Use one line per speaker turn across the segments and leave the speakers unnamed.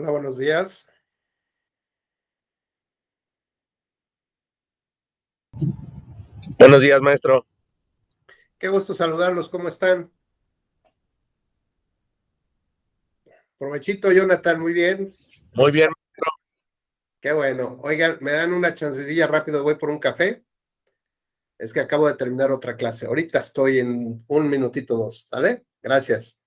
Hola, buenos días.
Buenos días, maestro.
Qué gusto saludarlos. ¿Cómo están? Provechito, Jonathan. Muy bien.
Muy bien.
Qué bueno. Oigan, ¿me dan una chancecilla rápido? Voy por un café. Es que acabo de terminar otra clase. Ahorita estoy en un minutito, dos. ¿Sale? Gracias.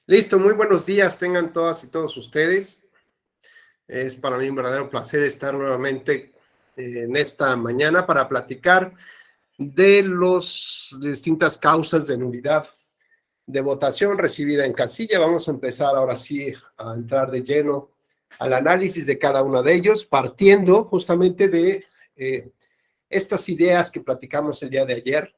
Listo. Muy buenos días. Tengan todas y todos ustedes. Es para mí un verdadero placer estar nuevamente en esta mañana para platicar de las distintas causas de nulidad de votación recibida en casilla. Vamos a empezar ahora sí a entrar de lleno al análisis de cada uno de ellos, partiendo justamente de estas ideas que platicamos el día de ayer,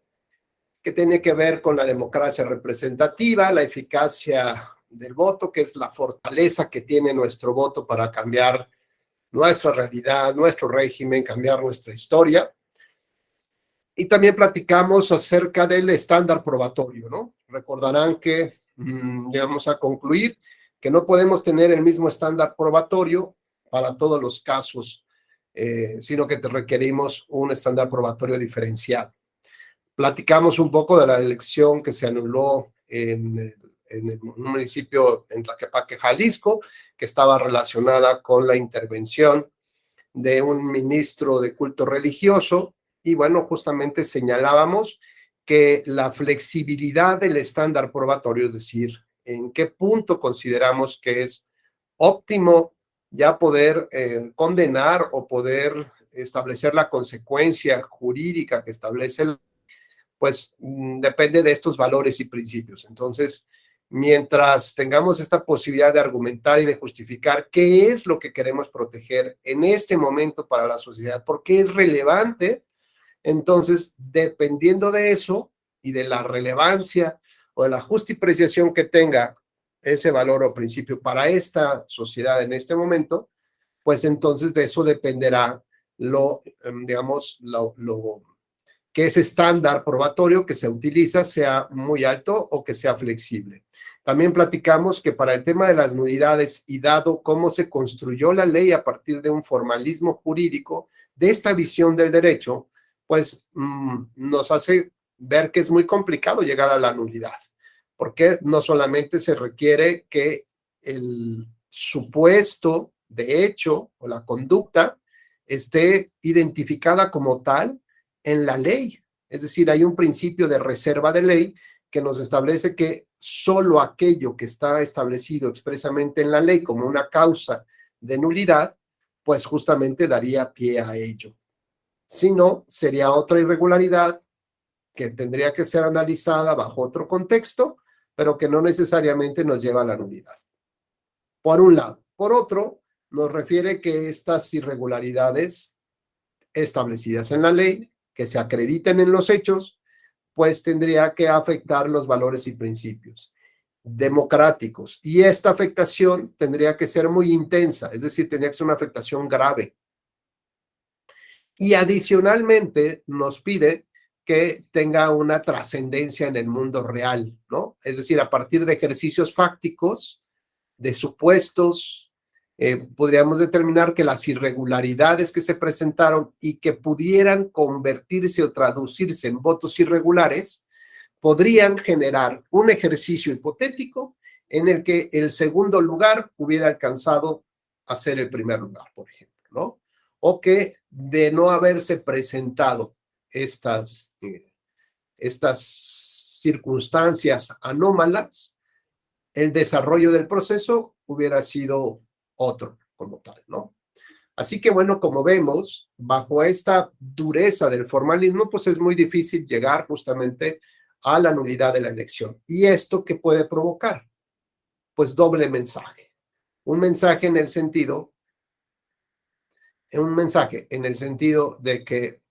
que tiene que ver con la democracia representativa, la eficacia del voto, que es la fortaleza que tiene nuestro voto para cambiar nuestra realidad, nuestro régimen, cambiar nuestra historia. Y también platicamos acerca del estándar probatorio, ¿no? Recordarán que llegamos a concluir que no podemos tener el mismo estándar probatorio para todos los casos, sino que te requerimos un estándar probatorio diferenciado. Platicamos un poco de la elección que se anuló en un municipio en Tlaquepaque, Jalisco, que estaba relacionada con la intervención de un ministro de culto religioso. Y bueno, justamente señalábamos que la flexibilidad del estándar probatorio, es decir, en qué punto consideramos que es óptimo ya poder condenar o poder establecer la consecuencia jurídica que establece el, pues depende de estos valores y principios. Entonces, mientras tengamos esta posibilidad de argumentar y de justificar qué es lo que queremos proteger en este momento para la sociedad, por qué es relevante, entonces, dependiendo de eso y de la relevancia o de la justipreciación que tenga ese valor o principio para esta sociedad en este momento, pues entonces de eso dependerá digamos, que ese estándar probatorio que se utiliza sea muy alto o que sea flexible. También platicamos que para el tema de las nulidades y dado cómo se construyó la ley a partir de un formalismo jurídico, de esta visión del derecho, pues nos hace ver que es muy complicado llegar a la nulidad, porque no solamente se requiere que el supuesto de hecho o la conducta esté identificada como tal en la ley. Es decir, hay un principio de reserva de ley que nos establece que solo aquello que está establecido expresamente en la ley como una causa de nulidad, pues justamente daría pie a ello. Si no, sería otra irregularidad que tendría que ser analizada bajo otro contexto, pero que no necesariamente nos lleva a la nulidad. Por un lado. Por otro, nos refiere que estas irregularidades establecidas en la ley, que se acrediten en los hechos, pues tendría que afectar los valores y principios democráticos. Y esta afectación tendría que ser muy intensa, es decir, tendría que ser una afectación grave. Y adicionalmente nos pide que tenga una trascendencia en el mundo real, ¿no? Es decir, a partir de ejercicios fácticos, de supuestos, podríamos determinar que las irregularidades que se presentaron y que pudieran convertirse o traducirse en votos irregulares, podrían generar un ejercicio hipotético en el que el segundo lugar hubiera alcanzado a ser el primer lugar, por ejemplo, ¿no? O que de no haberse presentado estas circunstancias anómalas, el desarrollo del proceso hubiera sido otro como tal, ¿no? Así que bueno, como vemos, bajo esta dureza del formalismo, pues es muy difícil llegar justamente a la nulidad de la elección. ¿Y esto qué puede provocar? Pues doble mensaje. Un mensaje en el sentido de que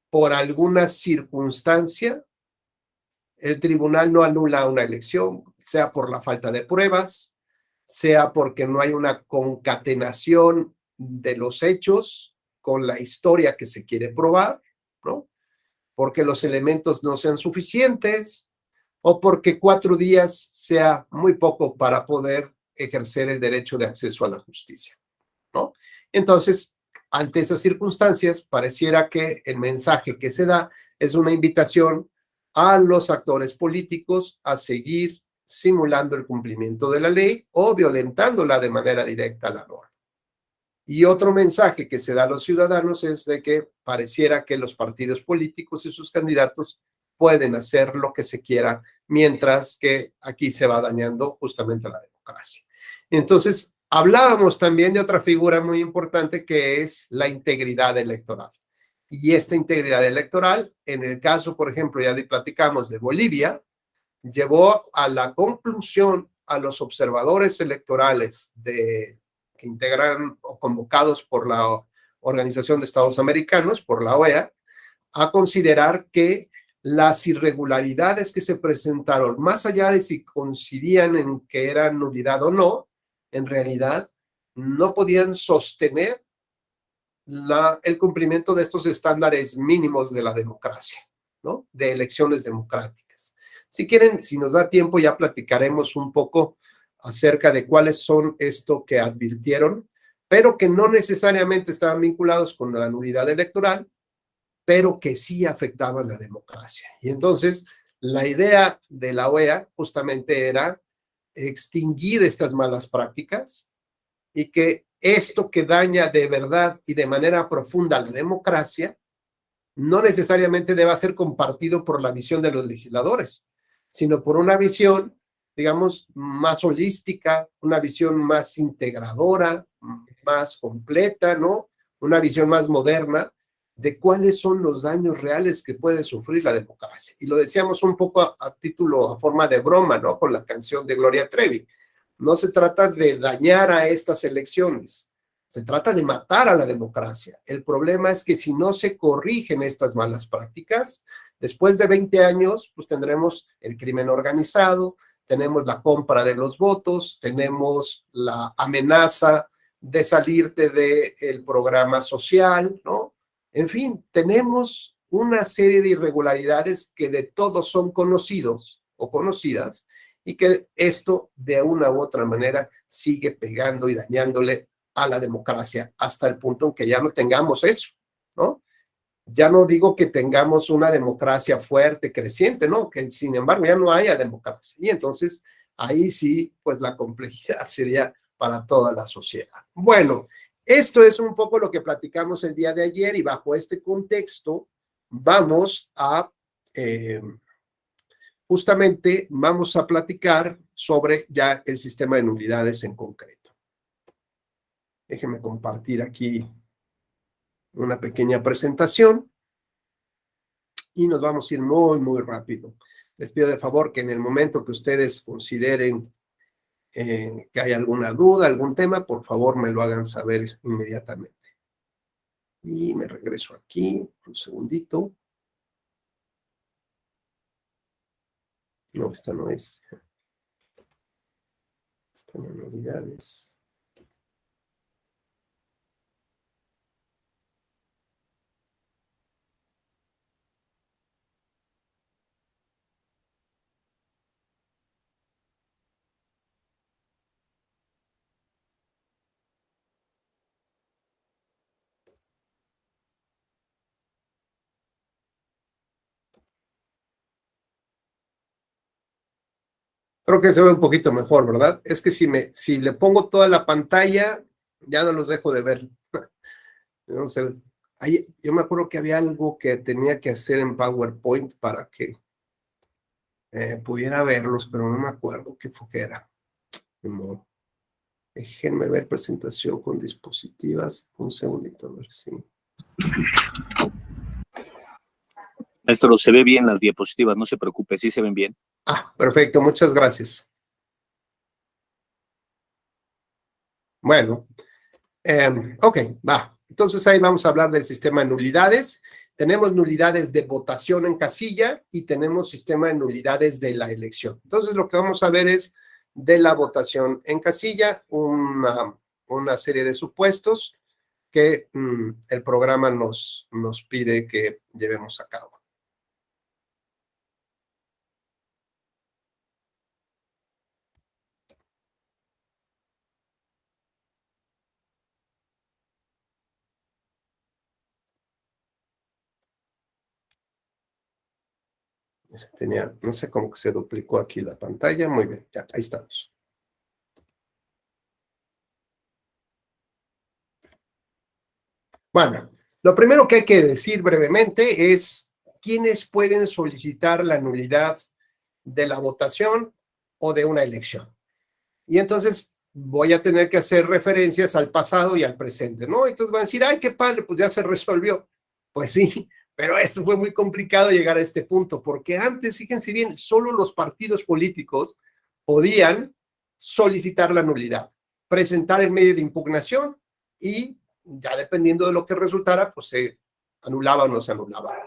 por alguna circunstancia el tribunal no anula una elección, sea por la falta de pruebas, sea porque no hay una concatenación de los hechos con la historia que se quiere probar, ¿no? Porque los elementos no sean suficientes o porque 4 días sea muy poco para poder ejercer el derecho de acceso a la justicia, ¿no? Entonces, ante esas circunstancias, pareciera que el mensaje que se da es una invitación a los actores políticos a seguir simulando el cumplimiento de la ley o violentándola de manera directa a la norma. Y otro mensaje que se da a los ciudadanos es de que pareciera que los partidos políticos y sus candidatos pueden hacer lo que se quiera, mientras que aquí se va dañando justamente la democracia. Entonces, Hablábamos también de otra figura muy importante que es la integridad electoral. Y esta integridad electoral, en el caso, por ejemplo, ya platicamos de Bolivia, llevó a la conclusión a los observadores electorales que integran o convocados por la Organización de Estados Americanos, por la OEA, a considerar que las irregularidades que se presentaron, más allá de si coincidían en que era nulidad o no, en realidad no podían sostener el cumplimiento de estos estándares mínimos de la democracia, ¿no? De elecciones democráticas. Si quieren, si nos da tiempo, ya platicaremos un poco acerca de cuáles son esto que advirtieron, pero que no necesariamente estaban vinculados con la nulidad electoral, pero que sí afectaban la democracia. Y entonces, la idea de la OEA justamente era extinguir estas malas prácticas y que esto que daña de verdad y de manera profunda la democracia no necesariamente deba ser compartido por la visión de los legisladores, sino por una visión, digamos, más holística, una visión más integradora, más completa, ¿no? Una visión más moderna de cuáles son los daños reales que puede sufrir la democracia. Y lo decíamos un poco a título, a forma de broma, ¿no? Con la canción de Gloria Trevi. No se trata de dañar a estas elecciones, se trata de matar a la democracia. El problema es que si no se corrigen estas malas prácticas, después de 20 años, pues tendremos el crimen organizado, tenemos la compra de los votos, tenemos la amenaza de salirte del programa social, ¿no? En fin, tenemos una serie de irregularidades que de todos son conocidos o conocidas y que esto de una u otra manera sigue pegando y dañándole a la democracia hasta el punto en que ya no tengamos eso, ¿no? Ya no digo que tengamos una democracia fuerte, creciente, ¿no? Que sin embargo ya no haya democracia. Y entonces ahí sí, pues la complejidad sería para toda la sociedad. Bueno, esto es un poco lo que platicamos el día de ayer y bajo este contexto vamos a, justamente vamos a platicar sobre ya el sistema de nulidades en concreto. Déjenme compartir aquí una pequeña presentación y nos vamos a ir muy, muy rápido. Les pido de favor que en el momento que ustedes consideren que hay alguna duda, algún tema, por favor me lo hagan saber inmediatamente. Y me regreso aquí, un segundito. No, esta no es. Están en novedades. Creo que se ve un poquito mejor, ¿verdad? Es que si le pongo toda la pantalla, ya no los dejo de ver. Entonces, yo me acuerdo que había algo que tenía que hacer en PowerPoint para que pudiera verlos, pero no me acuerdo qué fue que era. No. Déjenme ver presentación con dispositivas. Un segundito, a ver si.
Maestro, se ve bien las diapositivas, no se preocupe, sí se ven bien.
Ah, perfecto, muchas gracias. Bueno, ok, va. Entonces ahí vamos a hablar del sistema de nulidades. Tenemos nulidades de votación en casilla y tenemos sistema de nulidades de la elección. Entonces lo que vamos a ver es de la votación en casilla, una serie de supuestos que el programa nos pide que llevemos a cabo. No sé cómo que se duplicó aquí la pantalla. Muy bien, ya, ahí estamos. Bueno, lo primero que hay que decir brevemente es quiénes pueden solicitar la nulidad de la votación o de una elección. Y entonces voy a tener que hacer referencias al pasado y al presente, ¿no? Entonces van a decir, ay, qué padre, pues ya se resolvió. Pues sí, pero esto fue muy complicado llegar a este punto, porque antes, fíjense bien, solo los partidos políticos podían solicitar la nulidad, presentar el medio de impugnación y ya dependiendo de lo que resultara, pues se anulaba o no se anulaba.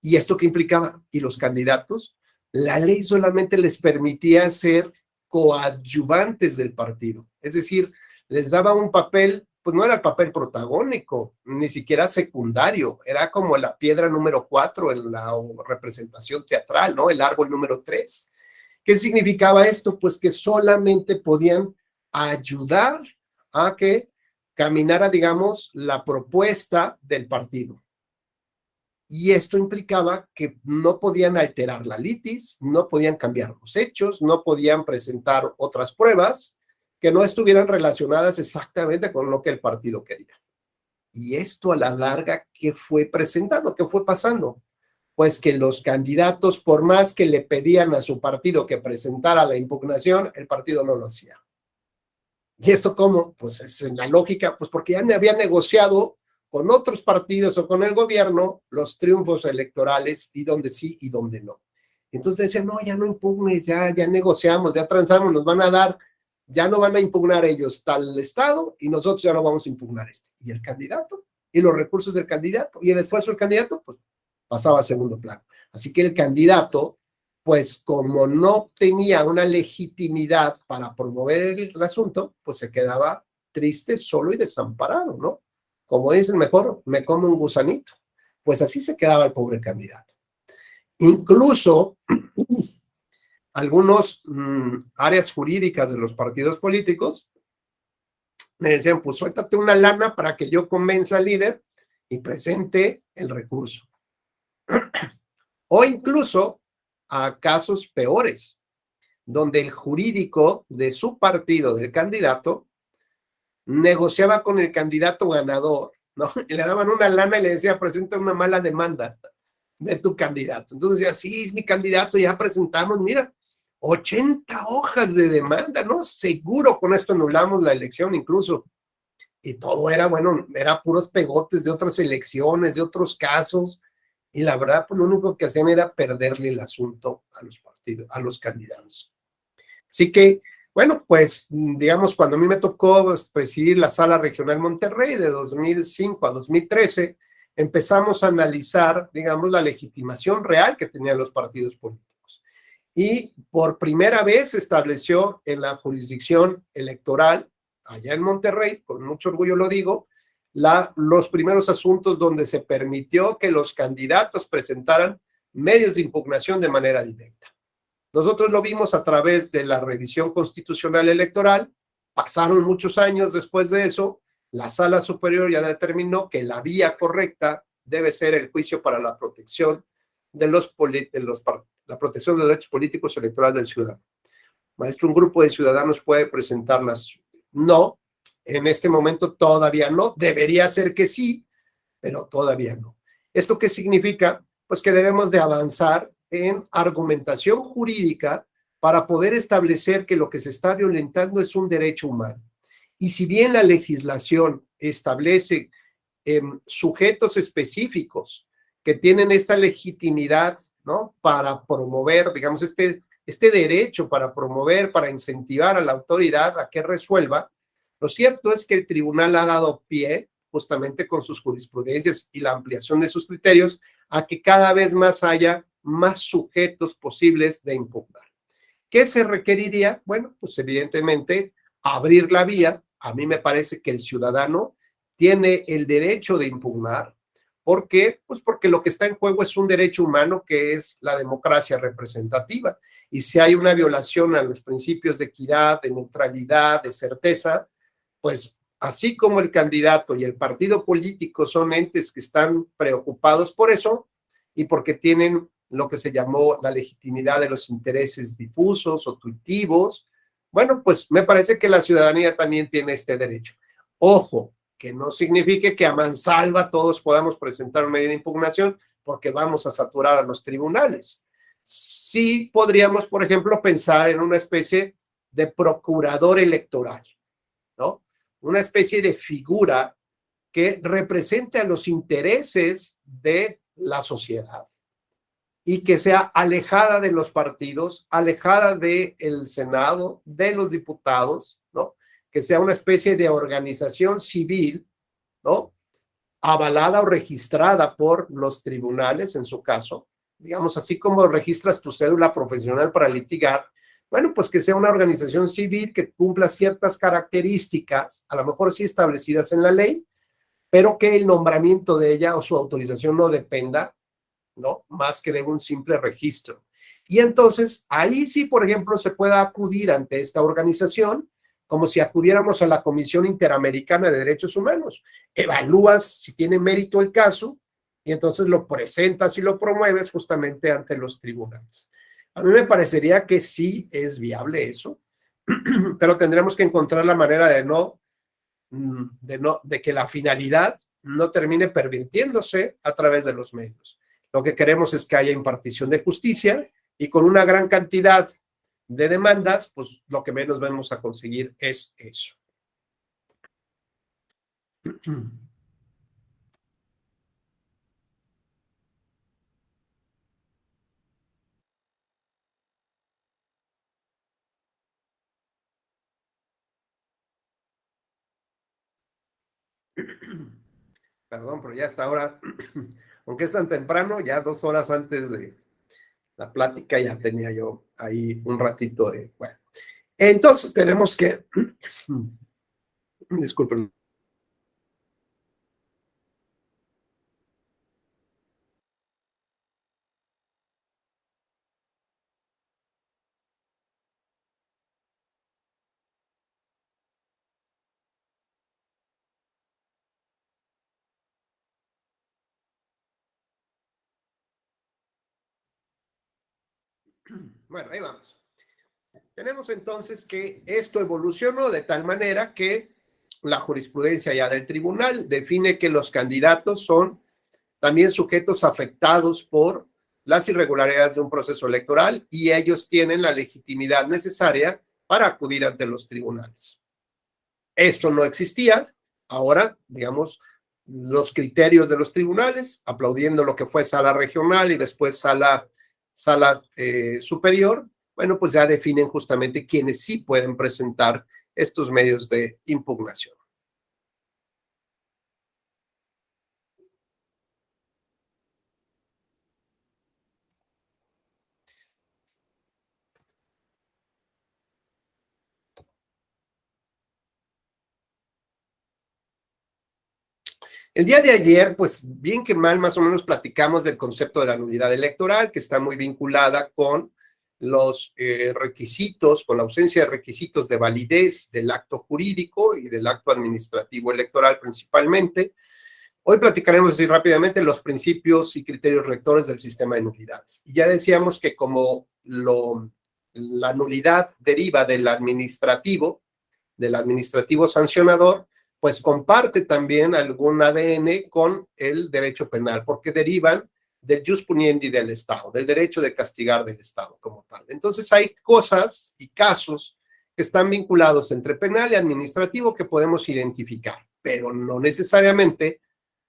¿Y esto qué implicaba? ¿Y los candidatos? La ley solamente les permitía ser coadyuvantes del partido, es decir, les daba un papel, pues no era el papel protagónico, ni siquiera secundario, era como la piedra número 4 en la representación teatral, ¿no? El árbol número 3. ¿Qué significaba esto? Pues que solamente podían ayudar a que caminara, digamos, la propuesta del partido. Y esto implicaba que no podían alterar la litis, no podían cambiar los hechos, no podían presentar otras pruebas que no estuvieran relacionadas exactamente con lo que el partido quería. Y esto a la larga, ¿qué fue presentando? ¿Qué fue pasando? Pues que los candidatos, por más que le pedían a su partido que presentara la impugnación, el partido no lo hacía. ¿Y esto cómo? Pues es en la lógica, pues porque ya había negociado con otros partidos o con el gobierno los triunfos electorales y donde sí y donde no. Entonces decían, no, ya no impugnes, ya negociamos, ya transamos, nos van a dar, ya no van a impugnar ellos tal estado y nosotros ya no vamos a impugnar este. Y el candidato, y los recursos del candidato, y el esfuerzo del candidato, pues pasaba a segundo plano. Así que el candidato, pues como no tenía una legitimidad para promover el asunto, pues se quedaba triste, solo y desamparado, ¿no? Como dicen, mejor me como un gusanito. Pues así se quedaba el pobre candidato. Incluso algunos áreas jurídicas de los partidos políticos me decían, pues suéltate una lana para que yo convenza al líder y presente el recurso. O incluso a casos peores, donde el jurídico de su partido, del candidato, negociaba con el candidato ganador, ¿no? Y le daban una lana y le decía, presenta una mala demanda de tu candidato. Entonces decía, sí, es mi candidato, ya presentamos, mira, 80 hojas de demanda, ¿no? Seguro con esto anulamos la elección incluso. Y todo era, bueno, era puros pegotes de otras elecciones, de otros casos, y la verdad, pues lo único que hacían era perderle el asunto a los partidos, a los candidatos. Así que, bueno, pues, digamos, cuando a mí me tocó presidir la Sala Regional Monterrey de 2005 a 2013, empezamos a analizar, digamos, la legitimación real que tenían los partidos políticos. Y por primera vez se estableció en la jurisdicción electoral, allá en Monterrey, con mucho orgullo lo digo, los primeros asuntos donde se permitió que los candidatos presentaran medios de impugnación de manera directa. Nosotros lo vimos a través de la revisión constitucional electoral, pasaron muchos años después de eso, la Sala Superior ya determinó que la vía correcta debe ser el juicio para la protección de la protección de los derechos políticos y electorales del ciudadano. Maestro, un grupo de ciudadanos puede presentarlas. No, en este momento todavía no, debería ser que sí, pero todavía no. ¿Esto qué significa? Pues que debemos de avanzar en argumentación jurídica para poder establecer que lo que se está violentando es un derecho humano. Y si bien la legislación establece sujetos específicos que tienen esta legitimidad, ¿no? Para promover, digamos, este derecho para promover, para incentivar a la autoridad a que resuelva, lo cierto es que el tribunal ha dado pie, justamente con sus jurisprudencias y la ampliación de sus criterios, a que cada vez más haya más sujetos posibles de impugnar. ¿Qué se requeriría? Bueno, pues evidentemente abrir la vía. A mí me parece que el ciudadano tiene el derecho de impugnar. ¿Por qué? Pues porque lo que está en juego es un derecho humano que es la democracia representativa. Y si hay una violación a los principios de equidad, de neutralidad, de certeza, pues así como el candidato y el partido político son entes que están preocupados por eso y porque tienen lo que se llamó la legitimidad de los intereses difusos o tuitivos, bueno, pues me parece que la ciudadanía también tiene este derecho. Ojo, que no signifique que a mansalva todos podamos presentar una medida de impugnación porque vamos a saturar a los tribunales. Sí podríamos, por ejemplo, pensar en una especie de procurador electoral, una especie de figura que represente a los intereses de la sociedad y que sea alejada de los partidos, alejada del Senado, de los diputados, ¿no? Que sea una especie de organización civil, ¿no? Avalada o registrada por los tribunales, en su caso, digamos, así como registras tu cédula profesional para litigar, bueno, pues que sea una organización civil que cumpla ciertas características, a lo mejor sí establecidas en la ley, pero que el nombramiento de ella o su autorización no dependa, ¿no? Más que de un simple registro. Y entonces, ahí sí, por ejemplo, se pueda acudir ante esta organización como si acudiéramos a la Comisión Interamericana de Derechos Humanos. Evalúas si tiene mérito el caso y entonces lo presentas y lo promueves justamente ante los tribunales. A mí me parecería que sí es viable eso, pero tendremos que encontrar la manera de que la finalidad no termine pervirtiéndose a través de los medios. Lo que queremos es que haya impartición de justicia y con una gran cantidad de demandas, pues lo que menos vamos a conseguir es eso. Perdón, pero ya hasta ahora, aunque es tan temprano, ya 2 horas antes de la plática ya tenía yo ahí un ratito de, bueno. Entonces tenemos que, disculpen. Bueno, ahí vamos. Tenemos entonces que esto evolucionó de tal manera que la jurisprudencia ya del tribunal define que los candidatos son también sujetos afectados por las irregularidades de un proceso electoral y ellos tienen la legitimidad necesaria para acudir ante los tribunales. Esto no existía. Ahora, digamos, los criterios de los tribunales, aplaudiendo lo que fue sala regional y después sala superior, bueno, pues ya definen justamente quiénes sí pueden presentar estos medios de impugnación. El día de ayer, pues bien que mal, más o menos platicamos del concepto de la nulidad electoral, que está muy vinculada con los requisitos, con la ausencia de requisitos de validez del acto jurídico y del acto administrativo electoral principalmente. Hoy platicaremos así rápidamente los principios y criterios rectores del sistema de nulidades. Y ya decíamos que como la nulidad deriva del administrativo sancionador, pues comparte también algún ADN con el derecho penal, porque derivan del jus puniendi del Estado, del derecho de castigar del Estado como tal. Entonces hay cosas y casos que están vinculados entre penal y administrativo que podemos identificar, pero no necesariamente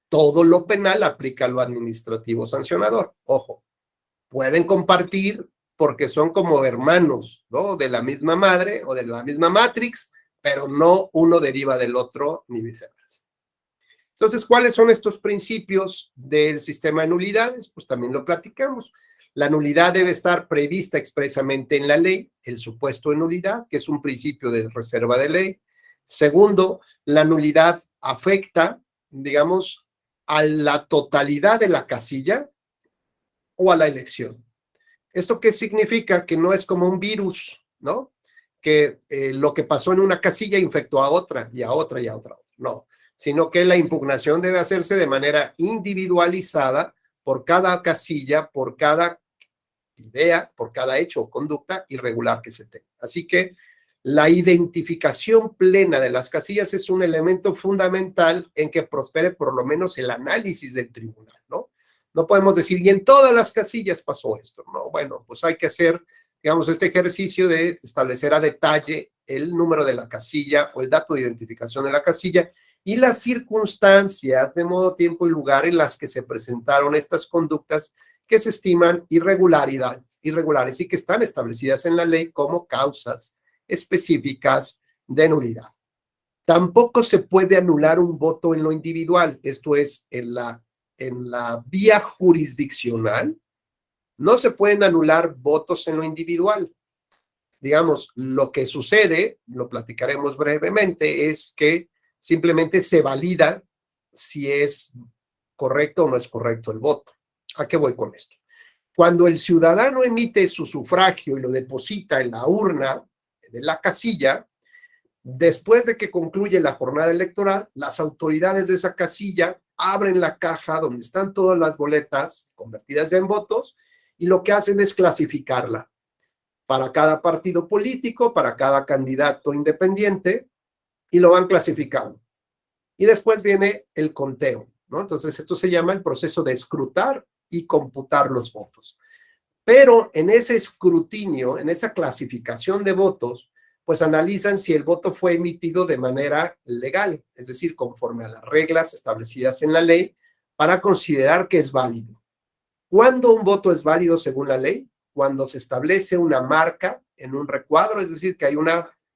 todo lo penal aplica a lo administrativo sancionador. Ojo, pueden compartir porque son como hermanos, ¿no? De la misma madre o de la misma matrix, pero no uno deriva del otro ni viceversa. Entonces, ¿cuáles son estos principios del sistema de nulidades? Pues también lo platicamos. La nulidad debe estar prevista expresamente en la ley, el supuesto de nulidad, que es un principio de reserva de ley. Segundo, la nulidad afecta, digamos, a la totalidad de la casilla o a la elección. ¿Esto qué significa? Que no es como un virus, ¿no? Que lo que pasó en una casilla infectó a otra y a otra y a otra. No, sino que la impugnación debe hacerse de manera individualizada por cada casilla, por cada idea, por cada hecho o conducta irregular que se tenga. Así que la identificación plena de las casillas es un elemento fundamental en que prospere por lo menos el análisis del tribunal, ¿no? No podemos decir, y en todas las casillas pasó esto, ¿no? Bueno, pues hay que hacer, digamos, este ejercicio de establecer a detalle el número de la casilla o el dato de identificación de la casilla y las circunstancias de modo, tiempo y lugar en las que se presentaron estas conductas que se estiman irregulares y que están establecidas en la ley como causas específicas de nulidad. Tampoco se puede anular un voto en lo individual, esto es, en la vía jurisdiccional, no se pueden anular votos en lo individual. Digamos, lo que sucede, lo platicaremos brevemente, es que simplemente se valida si es correcto o no es correcto el voto. ¿A qué voy con esto? Cuando el ciudadano emite su sufragio y lo deposita en la urna de la casilla, después de que concluye la jornada electoral, las autoridades de esa casilla abren la caja donde están todas las boletas convertidas ya en votos y lo que hacen es clasificarla para cada partido político, para cada candidato independiente, y lo van clasificando. Y después viene el conteo, ¿no? Entonces, esto se llama el proceso de escrutar y computar los votos. Pero en ese escrutinio, en esa clasificación de votos, pues analizan si el voto fue emitido de manera legal, es decir, conforme a las reglas establecidas en la ley, para considerar que es válido. ¿Cuándo un voto es válido según la ley? Cuando se establece una marca en un recuadro, es decir, que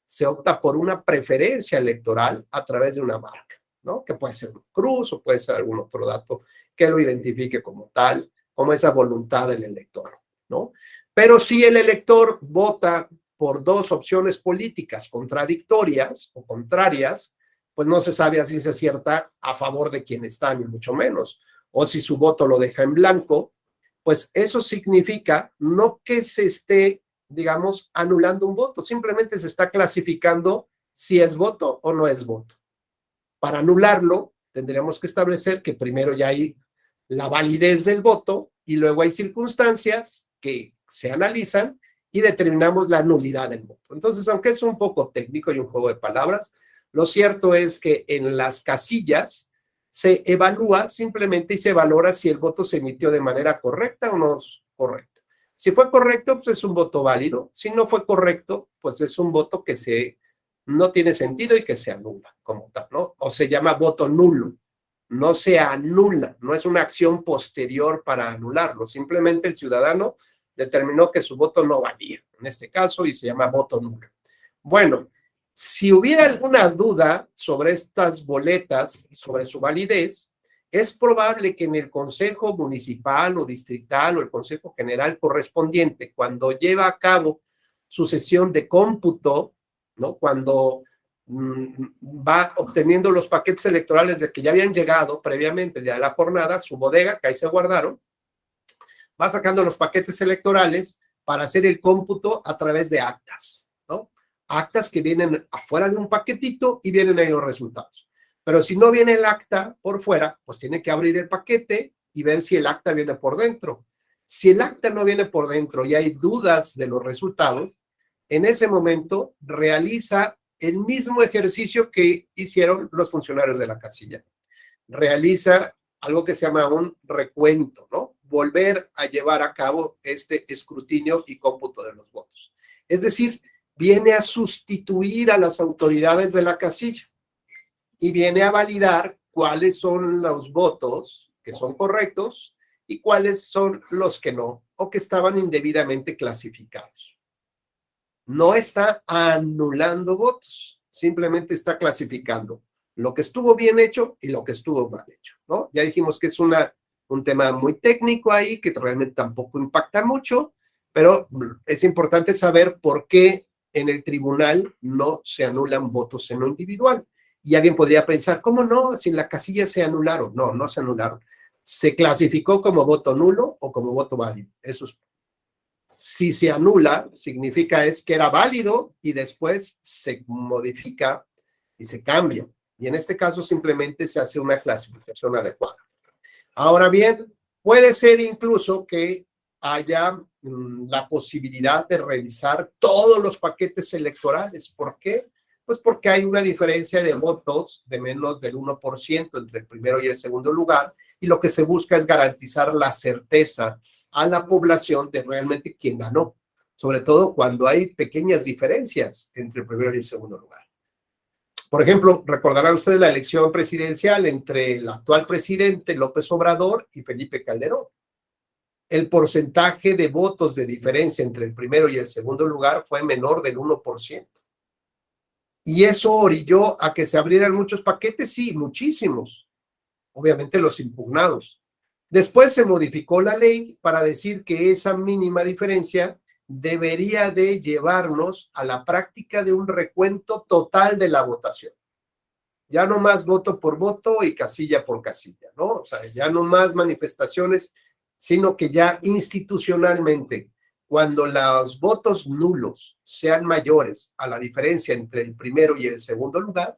se opta por una preferencia electoral a través de una marca, ¿no? Que puede ser un cruz o puede ser algún otro dato que lo identifique como tal, como esa voluntad del elector, ¿no? Pero si el elector vota por dos opciones políticas contradictorias o contrarias, pues no se sabe a ciencia cierta a favor de quién está, ni mucho menos. O si su voto lo deja en blanco, pues eso significa no que se esté, digamos, anulando un voto, simplemente se está clasificando si es voto o no es voto. Para anularlo, tendríamos que establecer que primero ya hay la validez del voto y luego hay circunstancias que se analizan y determinamos la nulidad del voto. Entonces, aunque es un poco técnico y un juego de palabras, lo cierto es que en las casillas se evalúa simplemente y se valora si el voto se emitió de manera correcta o no correcta. Si fue correcto, pues es un voto válido. Si no fue correcto, pues es un voto que no tiene sentido y que se anula como tal, ¿no? O se llama voto nulo. No se anula, no es una acción posterior para anularlo. Simplemente el ciudadano determinó que su voto no valía, en este caso, y se llama voto nulo. Bueno, si hubiera alguna duda sobre estas boletas y sobre su validez, es probable que en el Consejo Municipal o Distrital o el Consejo General correspondiente, cuando lleva a cabo su sesión de cómputo, ¿no? Cuando va obteniendo los paquetes electorales de que ya habían llegado previamente el día de la jornada, su bodega, que ahí se guardaron, va sacando los paquetes electorales para hacer el cómputo a través de actas, ¿no? Actas que vienen afuera de un paquetito y vienen ahí los resultados. Pero si no viene el acta por fuera, pues tiene que abrir el paquete y ver si el acta viene por dentro. Si el acta no viene por dentro y hay dudas de los resultados, en ese momento realiza el mismo ejercicio que hicieron los funcionarios de la casilla. Realiza algo que se llama un recuento, ¿no? Volver a llevar a cabo este escrutinio y cómputo de los votos. Es decir, viene a sustituir a las autoridades de la casilla y viene a validar cuáles son los votos que son correctos y cuáles son los que no, o que estaban indebidamente clasificados. No está anulando votos, simplemente está clasificando lo que estuvo bien hecho y lo que estuvo mal hecho, ¿no? Ya dijimos que es un tema muy técnico ahí, que realmente tampoco impacta mucho, pero es importante saber por qué en el tribunal no se anulan votos en lo individual. Y alguien podría pensar, ¿cómo no? Si en la casilla se anularon. No, no se anularon. Se clasificó como voto nulo o como voto válido. Eso es. Si se anula, significa es que era válido y después se modifica y se cambia. Y en este caso simplemente se hace una clasificación adecuada. Ahora bien, puede ser incluso que haya la posibilidad de revisar todos los paquetes electorales. ¿Por qué? Pues porque hay una diferencia de votos de menos del 1% entre el primero y el segundo lugar, y lo que se busca es garantizar la certeza a la población de realmente quién ganó. sobre todo cuando hay pequeñas diferencias entre el primero y el segundo lugar. Por ejemplo, recordarán ustedes la elección presidencial entre el actual presidente López Obrador y Felipe Calderón. El porcentaje de votos de diferencia entre el primero y el segundo lugar fue menor del 1%. ¿Y eso orilló a que se abrieran muchos paquetes? Sí, muchísimos. Obviamente los impugnados. Después se modificó la ley para decir que esa mínima diferencia debería de llevarnos a la práctica de un recuento total de la votación. Ya no más voto por voto y casilla por casilla, ¿no? O sea, ya no más manifestaciones, sino que ya institucionalmente, cuando los votos nulos sean mayores a la diferencia entre el primero y el segundo lugar,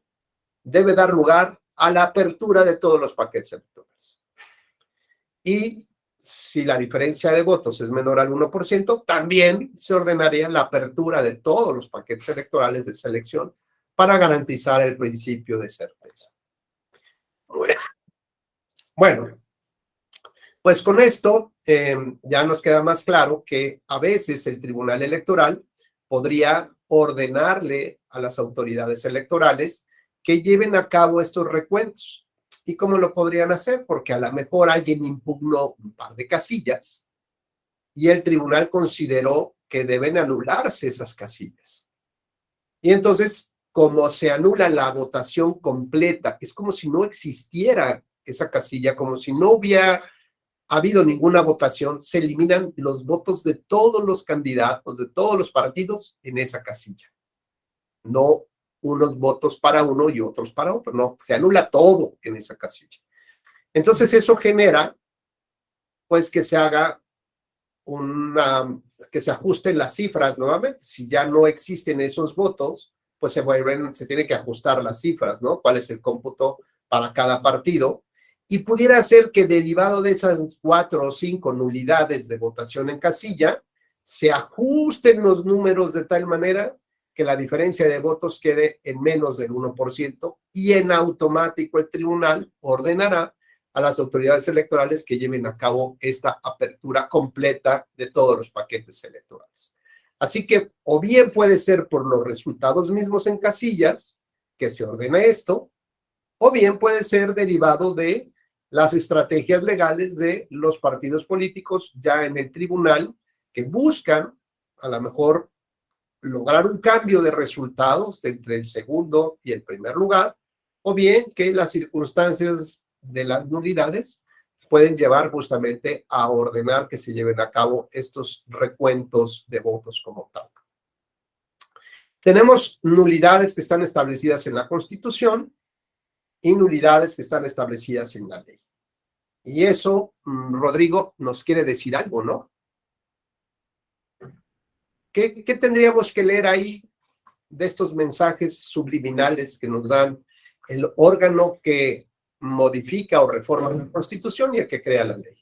debe dar lugar a la apertura de todos los paquetes electorales. Y si la diferencia de votos es menor al 1%, también se ordenaría la apertura de todos los paquetes electorales de selección para garantizar el principio de certeza. Bueno, pues con esto ya nos queda más claro que a veces el Tribunal Electoral podría ordenarle a las autoridades electorales que lleven a cabo estos recuentos. ¿Y cómo lo podrían hacer? Porque a lo mejor alguien impugnó un par de casillas y el tribunal consideró que deben anularse esas casillas. Y entonces, como se anula la votación completa, es como si no existiera esa casilla, como si no hubiera habido ninguna votación, se eliminan los votos de todos los candidatos, de todos los partidos en esa casilla. No unos votos para uno y otros para otro, no, se anula todo en esa casilla. Entonces eso genera, pues, que se haga que se ajusten las cifras nuevamente. Si ya no existen esos votos, pues se tiene que ajustar las cifras, ¿no? ¿Cuál es el cómputo para cada partido? Y pudiera ser que derivado de esas 4 o 5 nulidades de votación en casilla, se ajusten los números de tal manera que la diferencia de votos quede en menos del 1% y en automático el tribunal ordenará a las autoridades electorales que lleven a cabo esta apertura completa de todos los paquetes electorales. Así que o bien puede ser por los resultados mismos en casillas que se ordene esto, o bien puede ser derivado de las estrategias legales de los partidos políticos ya en el tribunal que buscan a lo mejor lograr un cambio de resultados entre el segundo y el primer lugar, o bien que las circunstancias de las nulidades pueden llevar justamente a ordenar que se lleven a cabo estos recuentos de votos como tal. Tenemos nulidades que están establecidas en la Constitución y nulidades que están establecidas en la ley. Y eso, Rodrigo, nos quiere decir algo, ¿no? ¿Qué tendríamos que leer ahí de estos mensajes subliminales que nos dan el órgano que modifica o reforma la Constitución y el que crea la ley?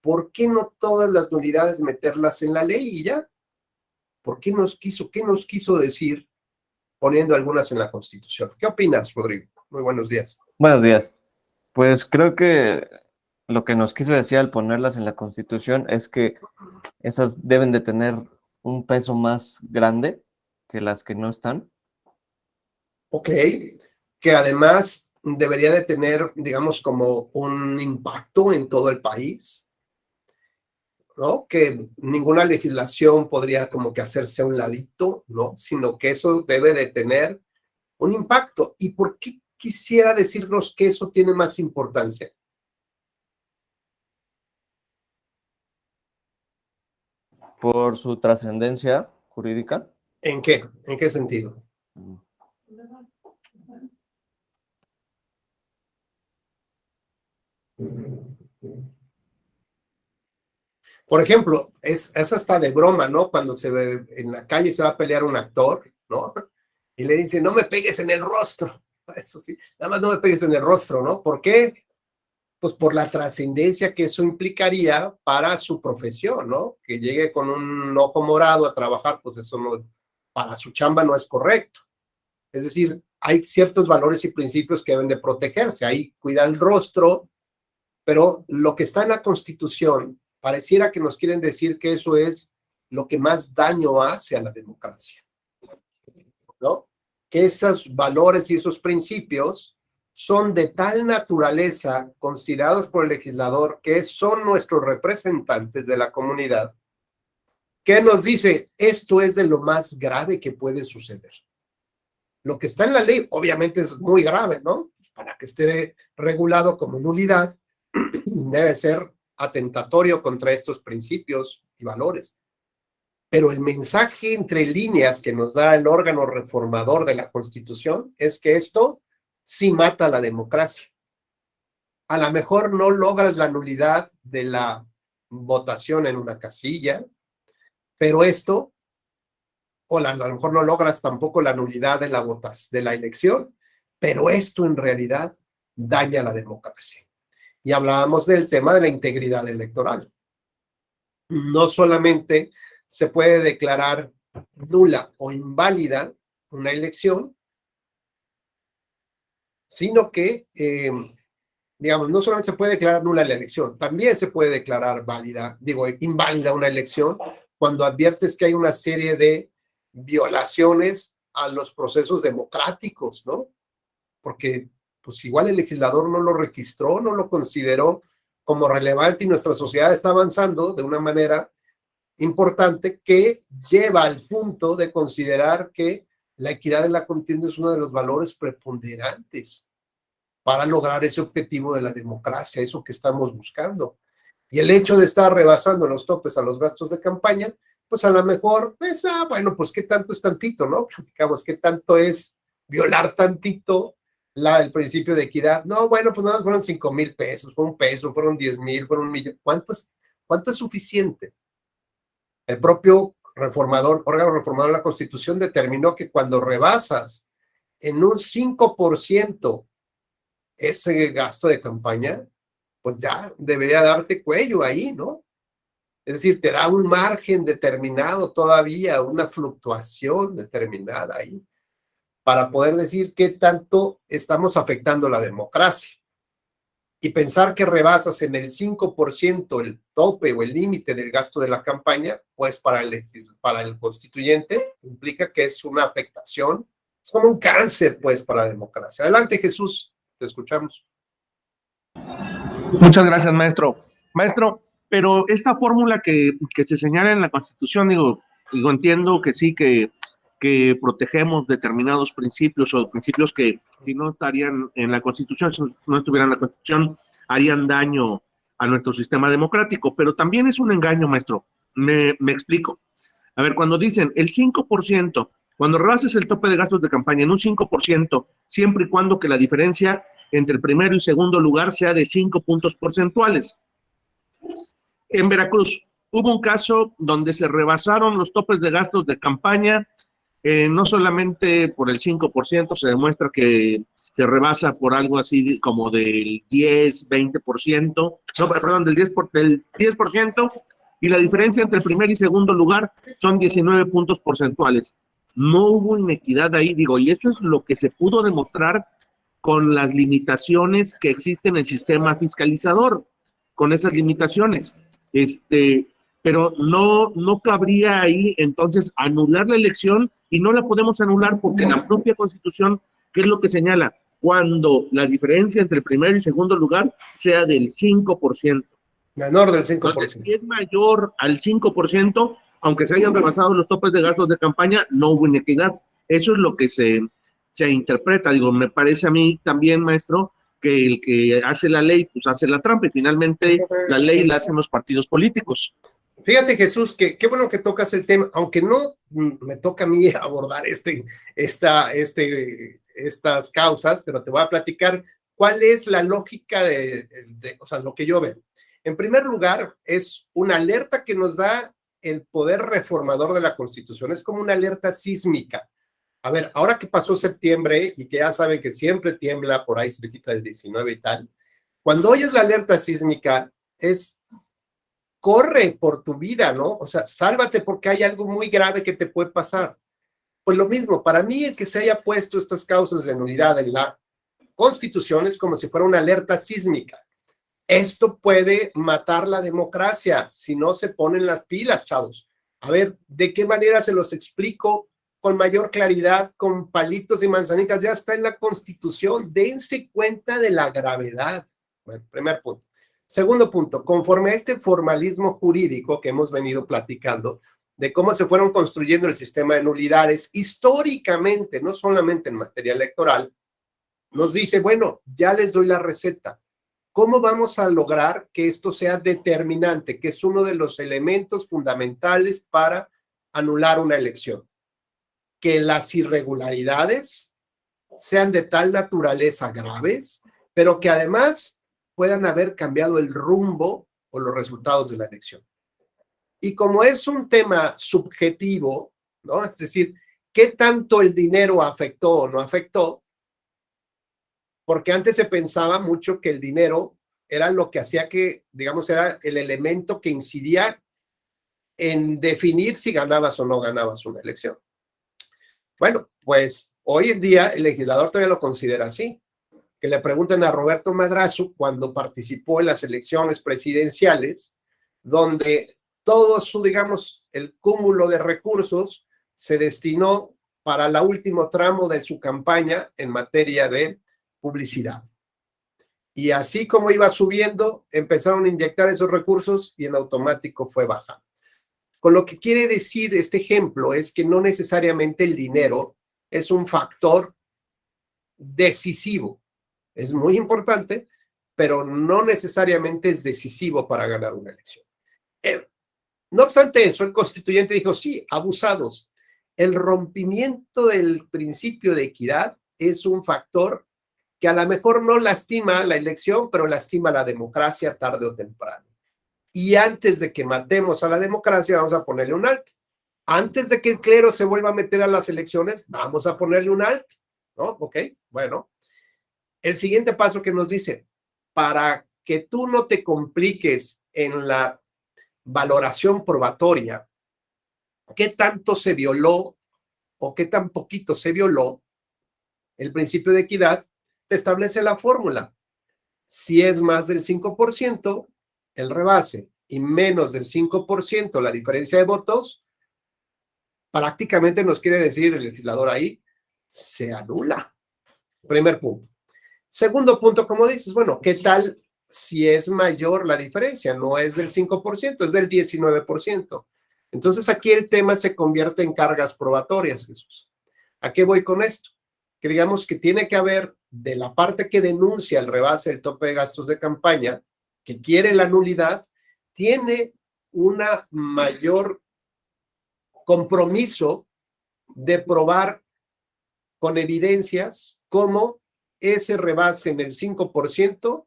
¿Por qué no todas las nulidades meterlas en la ley y ya? ¿Qué nos quiso decir poniendo algunas en la Constitución? ¿Qué opinas, Rodrigo? Muy buenos días.
Buenos días. Pues creo que lo que nos quiso decir al ponerlas en la Constitución es que esas deben de tener un peso más grande que las que no están.
Ok, que además debería de tener, digamos, como un impacto en todo el país, ¿no? Que ninguna legislación podría como que hacerse a un ladito, ¿no? Sino que eso debe de tener un impacto. ¿Y por qué quisiera decirnos que eso tiene más importancia?
Por su trascendencia jurídica.
¿En qué? ¿En qué sentido? Por ejemplo, es hasta de broma, ¿no? Cuando se ve en la calle se va a pelear un actor, ¿no? Y le dice, no me pegues en el rostro. Eso sí, nada más no me pegues en el rostro, ¿no? ¿Por qué? Pues por la trascendencia que eso implicaría para su profesión, ¿no? Que llegue con un ojo morado a trabajar, pues eso no, para su chamba no es correcto. Es decir, hay ciertos valores y principios que deben de protegerse. Ahí cuida el rostro, pero lo que está en la Constitución pareciera que nos quieren decir que eso es lo que más daño hace a la democracia, ¿no? Que esos valores y esos principios son de tal naturaleza, considerados por el legislador, que son nuestros representantes de la comunidad, que nos dice, esto es de lo más grave que puede suceder. Lo que está en la ley, obviamente, es muy grave, ¿no? Para que esté regulado como nulidad, debe ser atentatorio contra estos principios y valores. Pero el mensaje entre líneas que nos da el órgano reformador de la Constitución es que esto sí mata a la democracia. A lo mejor no logras la nulidad de la votación en una casilla, pero esto, a lo mejor no logras tampoco la nulidad de la elección, pero esto en realidad daña a la democracia. Y hablábamos del tema de la integridad electoral. No solamente se puede declarar nula o inválida una elección, sino que, digamos, no solamente se puede declarar nula la elección, también se puede declarar inválida una elección cuando adviertes que hay una serie de violaciones a los procesos democráticos, ¿no? Porque, pues igual el legislador no lo registró, no lo consideró como relevante y nuestra sociedad está avanzando de una manera importante que lleva al punto de considerar que la equidad en la contienda es uno de los valores preponderantes para lograr ese objetivo de la democracia, eso que estamos buscando. Y el hecho de estar rebasando los topes a los gastos de campaña, pues a lo mejor, pues, bueno, pues qué tanto es tantito, ¿no? Platicamos, qué tanto es violar tantito el principio de equidad. No, bueno, pues nada más fueron 5,000 pesos, fue 1 peso, fueron 10,000, fueron 1,000,000. ¿Cuánto es suficiente? El propio órgano reformador de la Constitución determinó que cuando rebasas en un 5% ese gasto de campaña, pues ya debería darte cuello ahí, ¿no? Es decir, te da un margen determinado todavía, una fluctuación determinada ahí, para poder decir qué tanto estamos afectando la democracia. Y pensar que rebasas en el 5% el tope o el límite del gasto de la campaña, pues para el constituyente implica que es una afectación, es como un cáncer, pues, para la democracia. Adelante, Jesús, te escuchamos.
Muchas gracias, maestro. Maestro, pero esta fórmula que se señala en la Constitución, digo, entiendo que sí, que protegemos determinados principios o principios que si no estarían en la Constitución, si no estuvieran en la Constitución, harían daño a nuestro sistema democrático, pero también es un engaño, maestro. Me explico. A ver, cuando dicen el 5%, cuando rebases el tope de gastos de campaña en un 5%, siempre y cuando que la diferencia entre el primero y segundo lugar sea de 5 puntos porcentuales. En Veracruz hubo un caso donde se rebasaron los topes de gastos de campaña, no solamente por el 5%, se demuestra que se rebasa por algo así como del 10, 20%, no, perdón, del 10%, y la diferencia entre el primer y segundo lugar son 19 puntos porcentuales. No hubo inequidad ahí, digo, y eso es lo que se pudo demostrar con las limitaciones que existen en el sistema fiscalizador, con esas limitaciones. Pero no cabría ahí entonces anular la elección, y no la podemos anular porque la propia Constitución, ¿qué es lo que señala? Cuando la diferencia entre el primer y segundo lugar sea del 5%.
Menor del 5%.
Entonces, si es mayor al 5%, aunque se hayan rebasado los topes de gastos de campaña, no hubo inequidad. Eso es lo que se interpreta. Digo, me parece a mí también, maestro, que el que hace la ley, pues hace la trampa, y finalmente la ley la hacen los partidos políticos.
Fíjate, Jesús, que qué bueno que tocas el tema, aunque no me toca a mí abordar estas causas, pero te voy a platicar cuál es la lógica o sea, lo que yo veo. En primer lugar, es una alerta que nos da el poder reformador de la Constitución, es como una alerta sísmica. A ver, ahora que pasó septiembre y que ya saben que siempre tiembla por ahí cerquita del 19 y tal, cuando oyes la alerta sísmica corre por tu vida, ¿no? O sea, sálvate porque hay algo muy grave que te puede pasar. Pues lo mismo, para mí el que se haya puesto estas causas de nulidad en la Constitución es como si fuera una alerta sísmica. Esto puede matar la democracia si no se ponen las pilas, chavos. A ver, ¿de qué manera se los explico con mayor claridad, con palitos y manzanitas? Ya está en la Constitución. Dense cuenta de la gravedad. Bueno, primer punto. Segundo punto, conforme a este formalismo jurídico que hemos venido platicando, de cómo se fueron construyendo el sistema de nulidades históricamente, no solamente en materia electoral, nos dice, bueno, ya les doy la receta. ¿Cómo vamos a lograr que esto sea determinante, que es uno de los elementos fundamentales para anular una elección? Que las irregularidades sean de tal naturaleza graves, pero que además puedan haber cambiado el rumbo o los resultados de la elección. Y como es un tema subjetivo, ¿no? Es decir, ¿qué tanto el dinero afectó o no afectó? Porque antes se pensaba mucho que el dinero era lo que hacía que, digamos, era el elemento que incidía en definir si ganabas o no ganabas una elección. Bueno, pues hoy en día el legislador todavía lo considera así. Que le pregunten a Roberto Madrazo cuando participó en las elecciones presidenciales, donde todo su, digamos, el cúmulo de recursos se destinó para el último tramo de su campaña en materia de publicidad. Y así como iba subiendo, empezaron a inyectar esos recursos y en automático fue bajando. Con lo que quiere decir este ejemplo es que no necesariamente el dinero es un factor decisivo. Es muy importante, pero no necesariamente es decisivo para ganar una elección. No obstante eso, el constituyente dijo, sí, abusados. El rompimiento del principio de equidad es un factor que a lo mejor no lastima la elección, pero lastima la democracia tarde o temprano. Y antes de que matemos a la democracia, vamos a ponerle un alto. Antes de que el clero se vuelva a meter a las elecciones, vamos a ponerle un alto, ¿no? Ok, bueno. El siguiente paso que nos dice, para que tú no te compliques en la valoración probatoria, ¿qué tanto se violó o qué tan poquito se violó el principio de equidad? Te establece la fórmula. Si es más del 5%, el rebase, y menos del 5%, la diferencia de votos, prácticamente nos quiere decir el legislador ahí, se anula. Primer punto. Segundo punto, como dices, bueno, ¿qué tal si es mayor la diferencia? No es del 5%, es del 19%. Entonces aquí el tema se convierte en cargas probatorias, Jesús. ¿A qué voy con esto? Que digamos que tiene que haber de la parte que denuncia el rebase del tope de gastos de campaña, que quiere la nulidad, tiene una mayor compromiso de probar con evidencias cómo ese rebase en el 5%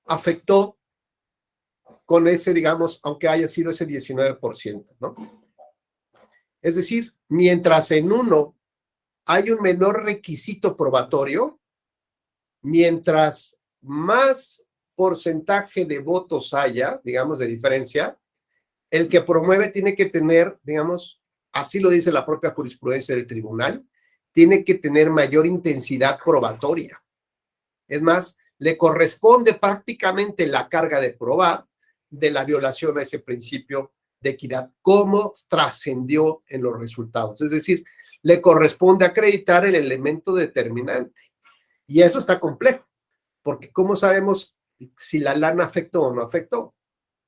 afectó con ese, digamos, aunque haya sido ese 19%, ¿no? Es decir, mientras en uno hay un menor requisito probatorio, mientras más porcentaje de votos haya, digamos, de diferencia, el que promueve tiene que tener, digamos, así lo dice la propia jurisprudencia del tribunal, tiene que tener mayor intensidad probatoria. Es más, le corresponde prácticamente la carga de probar de la violación a ese principio de equidad, cómo trascendió en los resultados. Es decir, le corresponde acreditar el elemento determinante. Y eso está complejo, porque ¿cómo sabemos si la lana afectó o no afectó?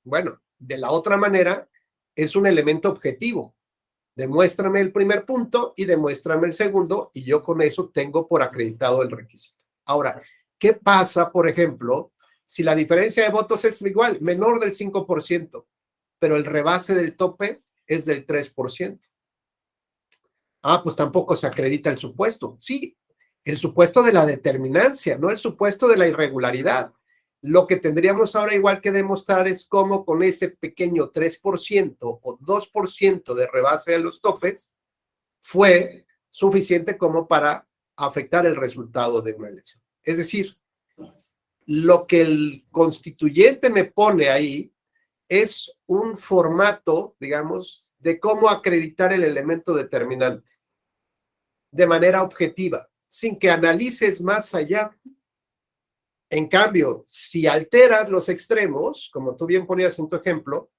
Bueno, de la otra manera, es un elemento objetivo. Demuéstrame el primer punto y demuéstrame el segundo, y yo con eso tengo por acreditado el requisito. Ahora, ¿qué pasa, por ejemplo, si la diferencia de votos es igual, menor del 5%, pero el rebase del tope es del 3%? Ah, pues tampoco se acredita el supuesto. Sí, el supuesto de la determinancia, no el supuesto de la irregularidad. Lo que tendríamos ahora igual que demostrar es cómo con ese pequeño 3% o 2% de rebase de los topes fue suficiente como para afectar el resultado de una elección. Es decir, lo que el constituyente me pone ahí es un formato, digamos, de cómo acreditar el elemento determinante de manera objetiva, sin que analices más allá. En cambio, si alteras los extremos, como tú bien ponías en tu ejemplo,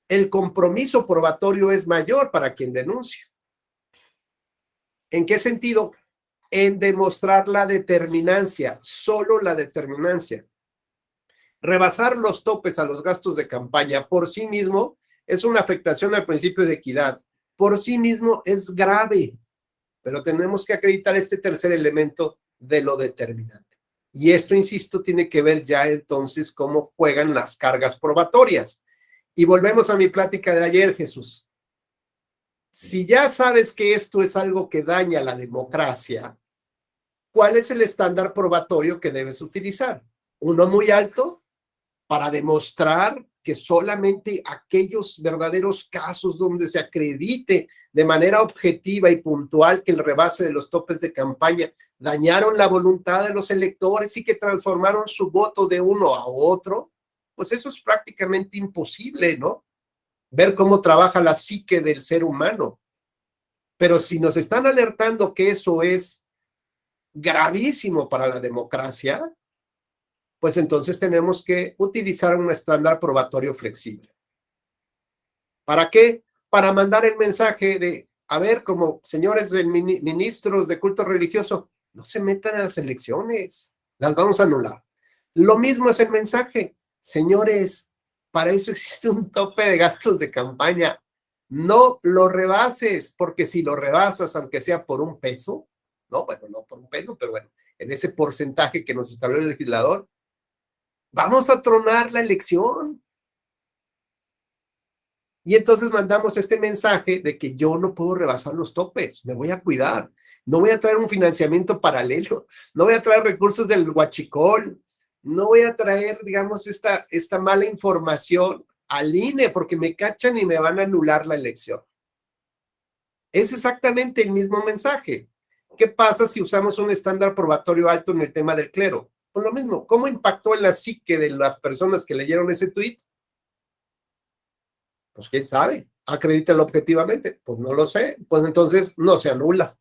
el compromiso probatorio es mayor para quien denuncia. ¿En qué sentido? En demostrar la determinancia, solo la determinancia. Rebasar los topes a los gastos de campaña por sí mismo es una afectación al principio de equidad. Por sí mismo es grave, pero tenemos que acreditar este tercer elemento de lo determinante. Y esto, insisto, tiene que ver ya entonces cómo juegan las cargas probatorias. Y volvemos a mi plática de ayer, Jesús. Si ya sabes que esto es algo que daña la democracia, ¿cuál es el estándar probatorio que debes utilizar? ¿Uno muy alto para demostrar que solamente aquellos verdaderos casos donde se acredite de manera objetiva y puntual que el rebase de los topes de campaña dañaron la voluntad de los electores y que transformaron su voto de uno a otro? Pues eso es prácticamente imposible, ¿no? Ver cómo trabaja la psique del ser humano. Pero si nos están alertando que eso es gravísimo para la democracia, pues entonces tenemos que utilizar un estándar probatorio flexible. ¿Para qué? Para mandar el mensaje de, a ver, como señores ministros de culto religioso, no se metan a las elecciones, las vamos a anular. Lo mismo es el mensaje, señores, para eso existe un tope de gastos de campaña. No lo rebases, porque si lo rebasas, aunque sea por un peso, no, bueno, no por un peso, pero bueno, en ese porcentaje que nos establece el legislador, vamos a tronar la elección. Y entonces mandamos este mensaje de que yo no puedo rebasar los topes, me voy a cuidar, no voy a traer un financiamiento paralelo, no voy a traer recursos del huachicol, no voy a traer, digamos, esta mala información al INE porque me cachan y me van a anular la elección. Es exactamente el mismo mensaje. ¿Qué pasa si usamos un estándar probatorio alto en el tema del clero? Pues lo mismo, ¿cómo impactó en la psique de las personas que leyeron ese tuit? Pues quién sabe, acredítalo objetivamente. Pues no lo sé, pues entonces no se anula,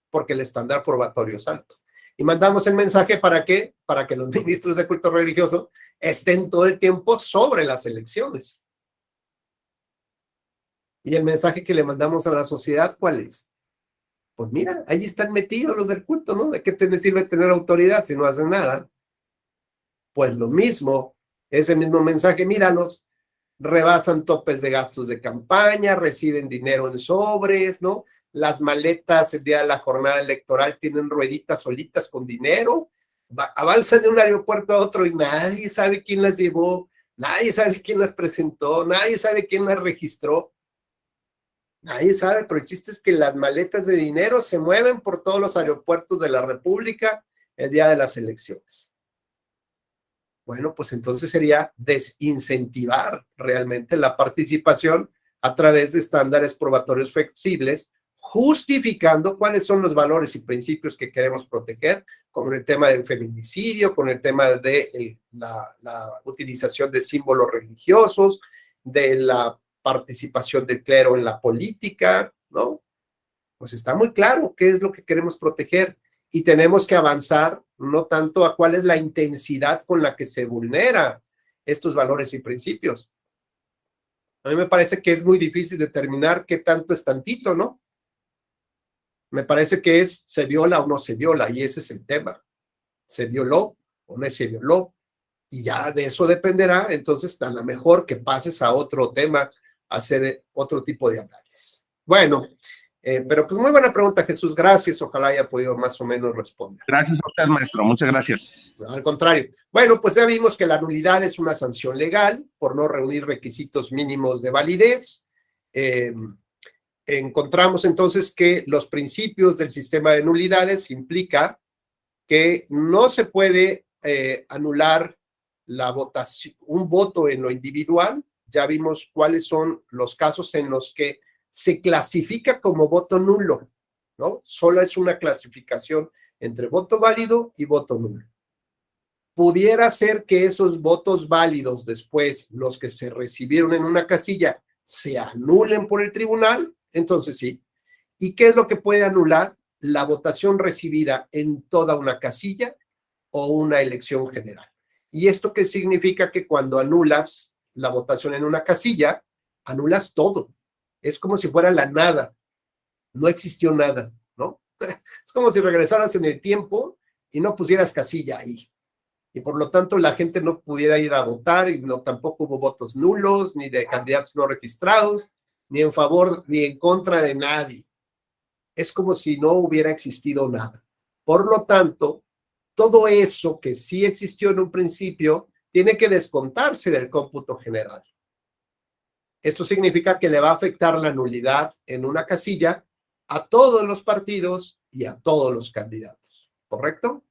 porque el estándar probatorio es alto. Y mandamos el mensaje ¿para qué? Para que los ministros de culto religioso estén todo el tiempo sobre las elecciones. Y el mensaje que le mandamos a la sociedad, ¿cuál es? Pues mira, ahí están metidos los del culto, ¿no? ¿De qué te sirve tener autoridad si no hacen nada? Pues lo mismo, ese mismo mensaje, míralos, rebasan topes de gastos de campaña, reciben dinero en sobres, ¿no? Las maletas el día de la jornada electoral tienen rueditas solitas con dinero, avanzan de un aeropuerto a otro y nadie sabe quién las llevó, nadie sabe quién las presentó, nadie sabe quién las registró. Nadie sabe, pero el chiste es que las maletas de dinero se mueven por todos los aeropuertos de la República el día de las elecciones. Bueno, pues entonces sería desincentivar realmente la participación a través de estándares probatorios flexibles, justificando cuáles son los valores y principios que queremos proteger, como el tema del feminicidio, con el tema de la utilización de símbolos religiosos, de la participación del clero en la política, ¿no? Pues está muy claro qué es lo que queremos proteger y tenemos que avanzar no tanto a cuál es la intensidad con la que se vulnera estos valores y principios. A mí me parece que es muy difícil determinar qué tanto es tantito, ¿no? Me parece que es se viola o no se viola y ese es el tema. ¿Se violó o no se violó? Y ya de eso dependerá, entonces a lo mejor que pases a otro tema, a hacer otro tipo de análisis. Bueno, pero pues muy buena pregunta, Jesús, gracias, ojalá haya podido más o menos responder.
Gracias a usted, maestro, muchas gracias.
Al contrario. Bueno, pues ya vimos que la nulidad es una sanción legal por no reunir requisitos mínimos de validez. Encontramos entonces que los principios del sistema de nulidades implica que no se puede anular la votación, un voto en lo individual. Ya vimos cuáles son los casos en los que se clasifica como voto nulo, ¿no? Solo es una clasificación entre voto válido y voto nulo. Pudiera ser que esos votos válidos después, los que se recibieron en una casilla, se anulen por el tribunal, entonces sí. ¿Y qué es lo que puede anular? La votación recibida en toda una casilla o una elección general. ¿Y esto qué significa? Que cuando anulas la votación en una casilla, anulas todo. Es como si fuera la nada. No existió nada, ¿no? Es como si regresaras en el tiempo y no pusieras casilla ahí. Y por lo tanto la gente no pudiera ir a votar y no, tampoco hubo votos nulos, ni de candidatos no registrados, ni en favor ni en contra de nadie. Es como si no hubiera existido nada. Por lo tanto, todo eso que sí existió en un principio tiene que descontarse del cómputo general. Esto significa que le va a afectar la nulidad en una casilla a todos los partidos y a todos los candidatos, ¿correcto?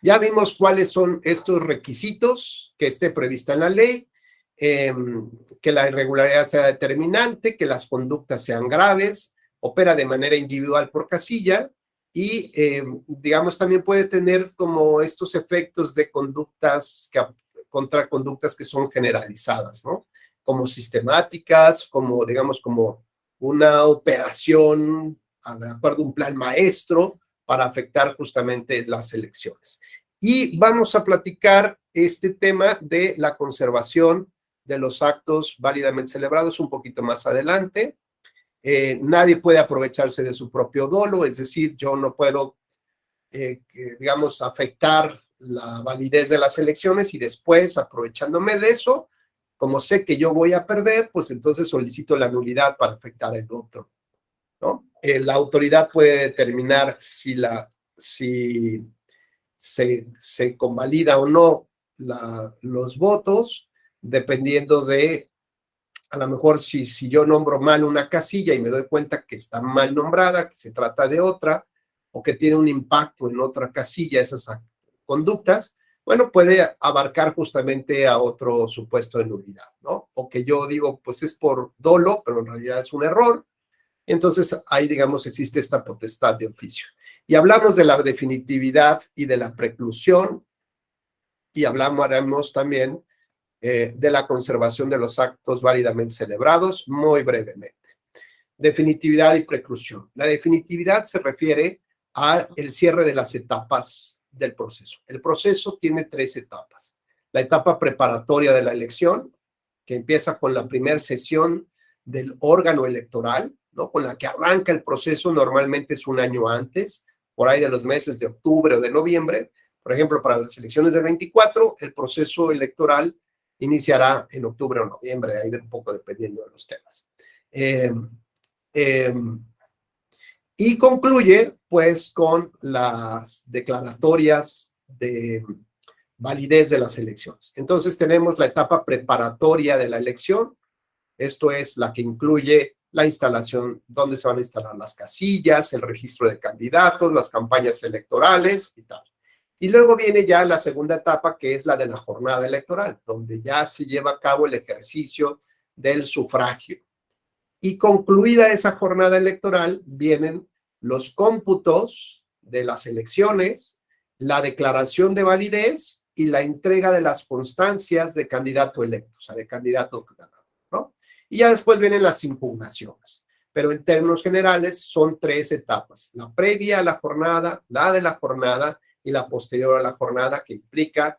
Ya vimos cuáles son estos requisitos, que esté prevista en la ley, que la irregularidad sea determinante, que las conductas sean graves, opera de manera individual por casilla y, digamos, también puede tener como estos efectos de conductas contra conductas que son generalizadas, ¿no? Como sistemáticas, como, digamos, como una operación de acuerdo a un plan maestro para afectar justamente las elecciones. Y vamos a platicar este tema de la conservación de los actos válidamente celebrados un poquito más adelante. Nadie puede aprovecharse de su propio dolo, es decir, yo no puedo, digamos, afectar la validez de las elecciones y después, aprovechándome de eso, como sé que yo voy a perder, pues entonces solicito la nulidad para afectar el otro, ¿no? La autoridad puede determinar si se convalida o no los votos, dependiendo de, a lo mejor si yo nombro mal una casilla y me doy cuenta que está mal nombrada, que se trata de otra, o que tiene un impacto en otra casilla, esas conductas, bueno, puede abarcar justamente a otro supuesto de nulidad, ¿no? O que yo digo, pues es por dolo, pero en realidad es un error. Entonces, ahí, digamos, existe esta potestad de oficio. Y hablamos de la definitividad y de la preclusión, y haremos también de la conservación de los actos válidamente celebrados, muy brevemente. Definitividad y preclusión. La definitividad se refiere al cierre de las etapas del proceso. El proceso tiene 3 etapas. La etapa preparatoria de la elección, que empieza con la primera sesión del órgano electoral, ¿no? Con la que arranca el proceso, normalmente es un año antes, por ahí de los meses de octubre o de noviembre. Por ejemplo, para las elecciones del 24, el proceso electoral iniciará en octubre o noviembre, ahí un poco dependiendo de los temas. Y concluye, pues, con las declaratorias de validez de las elecciones. Entonces, tenemos la etapa preparatoria de la elección. Esto es la que incluye la instalación, donde se van a instalar las casillas, el registro de candidatos, las campañas electorales y tal. Y luego viene ya la segunda etapa, que es la de la jornada electoral, donde ya se lleva a cabo el ejercicio del sufragio. Y concluida esa jornada electoral, vienen los cómputos de las elecciones, la declaración de validez y la entrega de las constancias de candidato electo, o sea, de candidato ganador, ¿no? Y ya después vienen las impugnaciones. Pero en términos generales son 3 etapas: la previa a la jornada, la de la jornada y la posterior a la jornada, que implica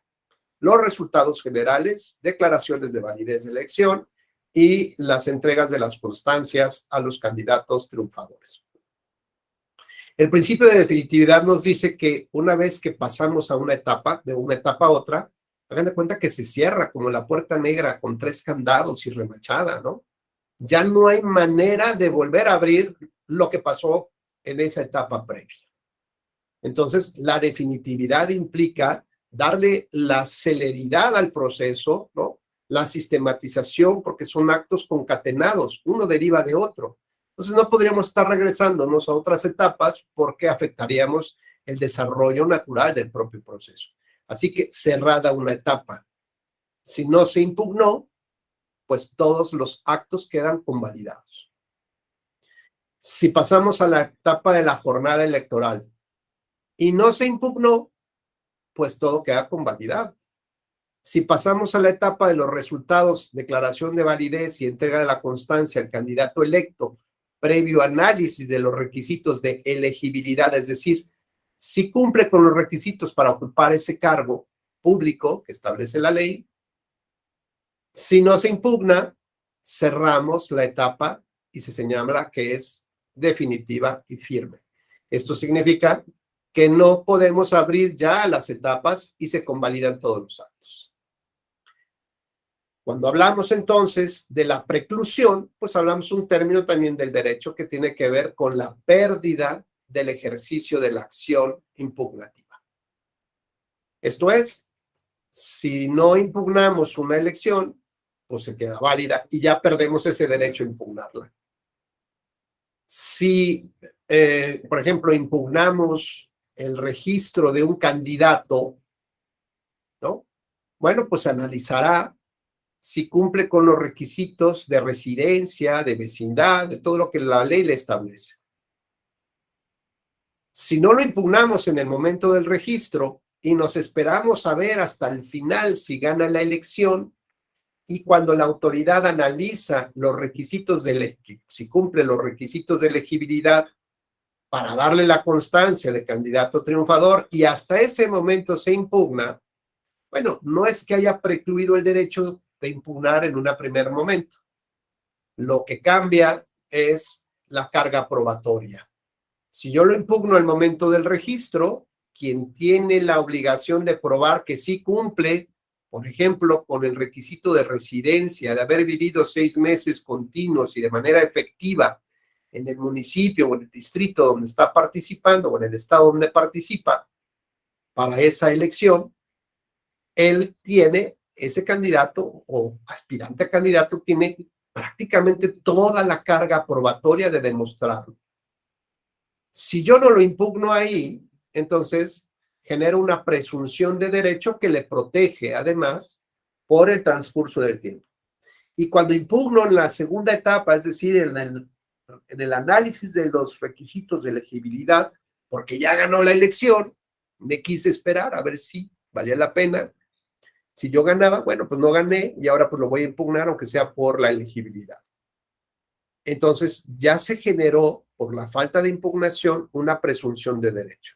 los resultados generales, declaraciones de validez de elección y las entregas de las constancias a los candidatos triunfadores. El principio de definitividad nos dice que una vez que pasamos a una etapa, de una etapa a otra, hagan de cuenta que se cierra como la puerta negra con 3 candados y remachada, ¿no? Ya no hay manera de volver a abrir lo que pasó en esa etapa previa. Entonces, la definitividad implica darle la celeridad al proceso, ¿no? La sistematización, porque son actos concatenados, uno deriva de otro. Entonces, no podríamos estar regresándonos a otras etapas porque afectaríamos el desarrollo natural del propio proceso. Así que cerrada una etapa. Si no se impugnó, pues todos los actos quedan convalidados. Si pasamos a la etapa de la jornada electoral y no se impugnó, pues todo queda convalidado. Si pasamos a la etapa de los resultados, declaración de validez y entrega de la constancia al candidato electo, previo análisis de los requisitos de elegibilidad, es decir, Si cumple con los requisitos para ocupar ese cargo público que establece la ley, si no se impugna, cerramos la etapa y se señala que es definitiva y firme. Esto significa que no podemos abrir ya las etapas y se convalidan todos los actos. Cuando hablamos entonces de la preclusión, pues hablamos un término también del derecho que tiene que ver con la pérdida del ejercicio de la acción impugnativa. Esto es, si no impugnamos una elección, pues se queda válida y ya perdemos ese derecho a impugnarla. Si, por ejemplo, impugnamos el registro de un candidato, ¿no? Bueno, pues analizará si cumple con los requisitos de residencia, de vecindad, de todo lo que la ley le establece. Si no lo impugnamos en el momento del registro y nos esperamos a ver hasta el final si gana la elección, y cuando la autoridad analiza los requisitos si cumple los requisitos de elegibilidad para darle la constancia de candidato triunfador y hasta ese momento se impugna, bueno, no es que haya precluido el derecho de impugnar en un primer momento. Lo que cambia es la carga probatoria. Si yo lo impugno al momento del registro, quien tiene la obligación de probar que sí cumple, por ejemplo, con el requisito de residencia, de haber vivido 6 meses continuos y de manera efectiva en el municipio o en el distrito donde está participando o en el estado donde participa para esa elección, él tiene, ese candidato o aspirante a candidato tiene prácticamente toda la carga probatoria de demostrarlo. Si yo no lo impugno ahí, entonces genera una presunción de derecho que le protege además por el transcurso del tiempo. Y cuando impugno en la segunda etapa, es decir, en el análisis de los requisitos de elegibilidad, porque ya ganó la elección, me quise esperar a ver si valía la pena. Si yo ganaba, bueno, pues no gané y ahora pues lo voy a impugnar aunque sea por la elegibilidad. Entonces ya se generó por la falta de impugnación una presunción de derecho.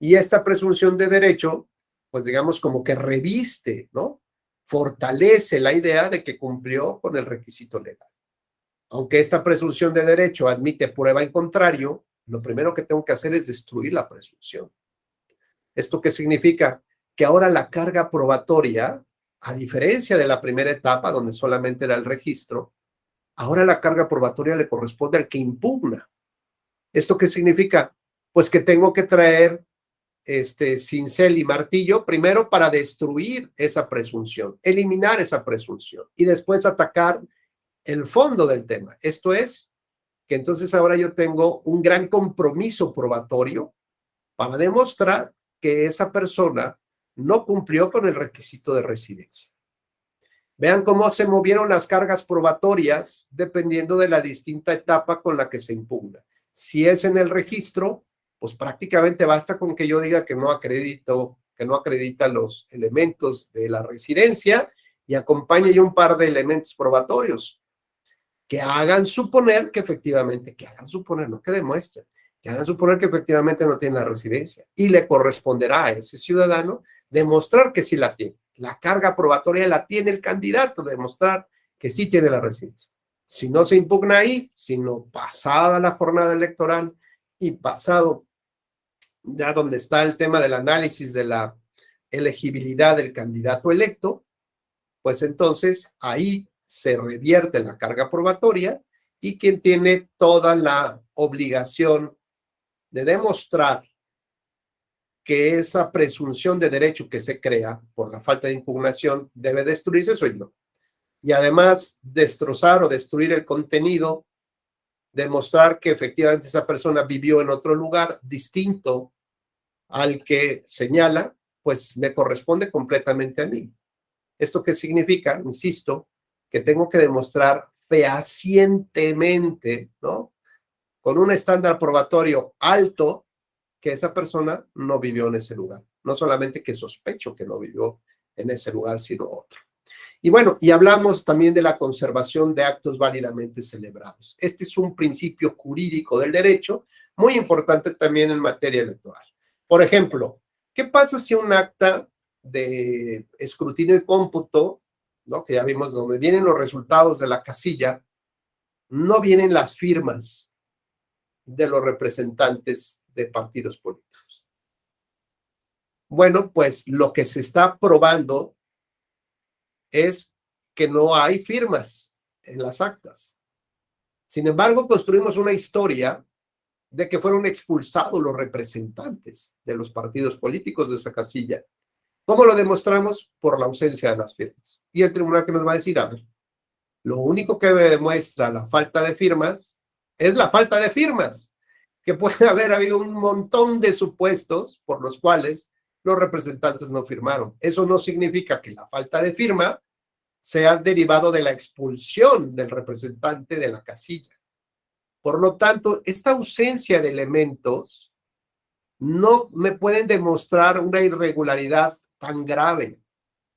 Y esta presunción de derecho, pues digamos como que reviste, ¿no? Fortalece la idea de que cumplió con el requisito legal. Aunque esta presunción de derecho admite prueba en contrario, lo primero que tengo que hacer es destruir la presunción. ¿Esto qué significa? Que ahora la carga probatoria, a diferencia de la primera etapa donde solamente era el registro, ahora la carga probatoria le corresponde al que impugna. ¿Esto qué significa? Pues que tengo que traer cincel y martillo primero para destruir esa presunción, eliminar esa presunción y después atacar el fondo del tema. Esto es que entonces ahora yo tengo un gran compromiso probatorio para demostrar que esa persona no cumplió con el requisito de residencia. Vean cómo se movieron las cargas probatorias dependiendo de la distinta etapa con la que se impugna. Si es en el registro, pues prácticamente basta con que yo diga que no acredita los elementos de la residencia y acompañe yo un par de elementos probatorios que hagan suponer que efectivamente, no que demuestren, que hagan suponer que efectivamente no tiene la residencia y le corresponderá a ese ciudadano demostrar que sí la tiene. La carga probatoria la tiene el candidato, demostrar que sí tiene la residencia. Si no se impugna ahí, sino pasada la jornada electoral y pasado ya donde está el tema del análisis de la elegibilidad del candidato electo, pues entonces ahí se revierte la carga probatoria y quien tiene toda la obligación de demostrar que esa presunción de derecho que se crea por la falta de impugnación debe destruirse, soy yo. Y además destrozar o destruir el contenido, demostrar que efectivamente esa persona vivió en otro lugar distinto al que señala, pues me corresponde completamente a mí. ¿Esto qué significa? Insisto, que tengo que demostrar fehacientemente, ¿no? Con un estándar probatorio alto, que esa persona no vivió en ese lugar. No solamente que sospecho que no vivió en ese lugar, sino otro. Y bueno, y hablamos también de la conservación de actos válidamente celebrados. Este es un principio jurídico del derecho muy importante también en materia electoral. Por ejemplo, ¿qué pasa si un acta de escrutinio y cómputo, ¿no? Que ya vimos donde vienen los resultados de la casilla, no vienen las firmas de los representantes de partidos políticos? Bueno, pues lo que se está probando es que no hay firmas en las actas. Sin embargo, construimos una historia de que fueron expulsados los representantes de los partidos políticos de esa casilla. ¿Cómo lo demostramos? Por la ausencia de las firmas. Y el tribunal que nos va a decir, a ver, lo único que demuestra la falta de firmas es la falta de firmas, que puede haber habido un montón de supuestos por los cuales los representantes no firmaron. Eso no significa que la falta de firma sea derivado de la expulsión del representante de la casilla. Por lo tanto, esta ausencia de elementos no me pueden demostrar una irregularidad tan grave,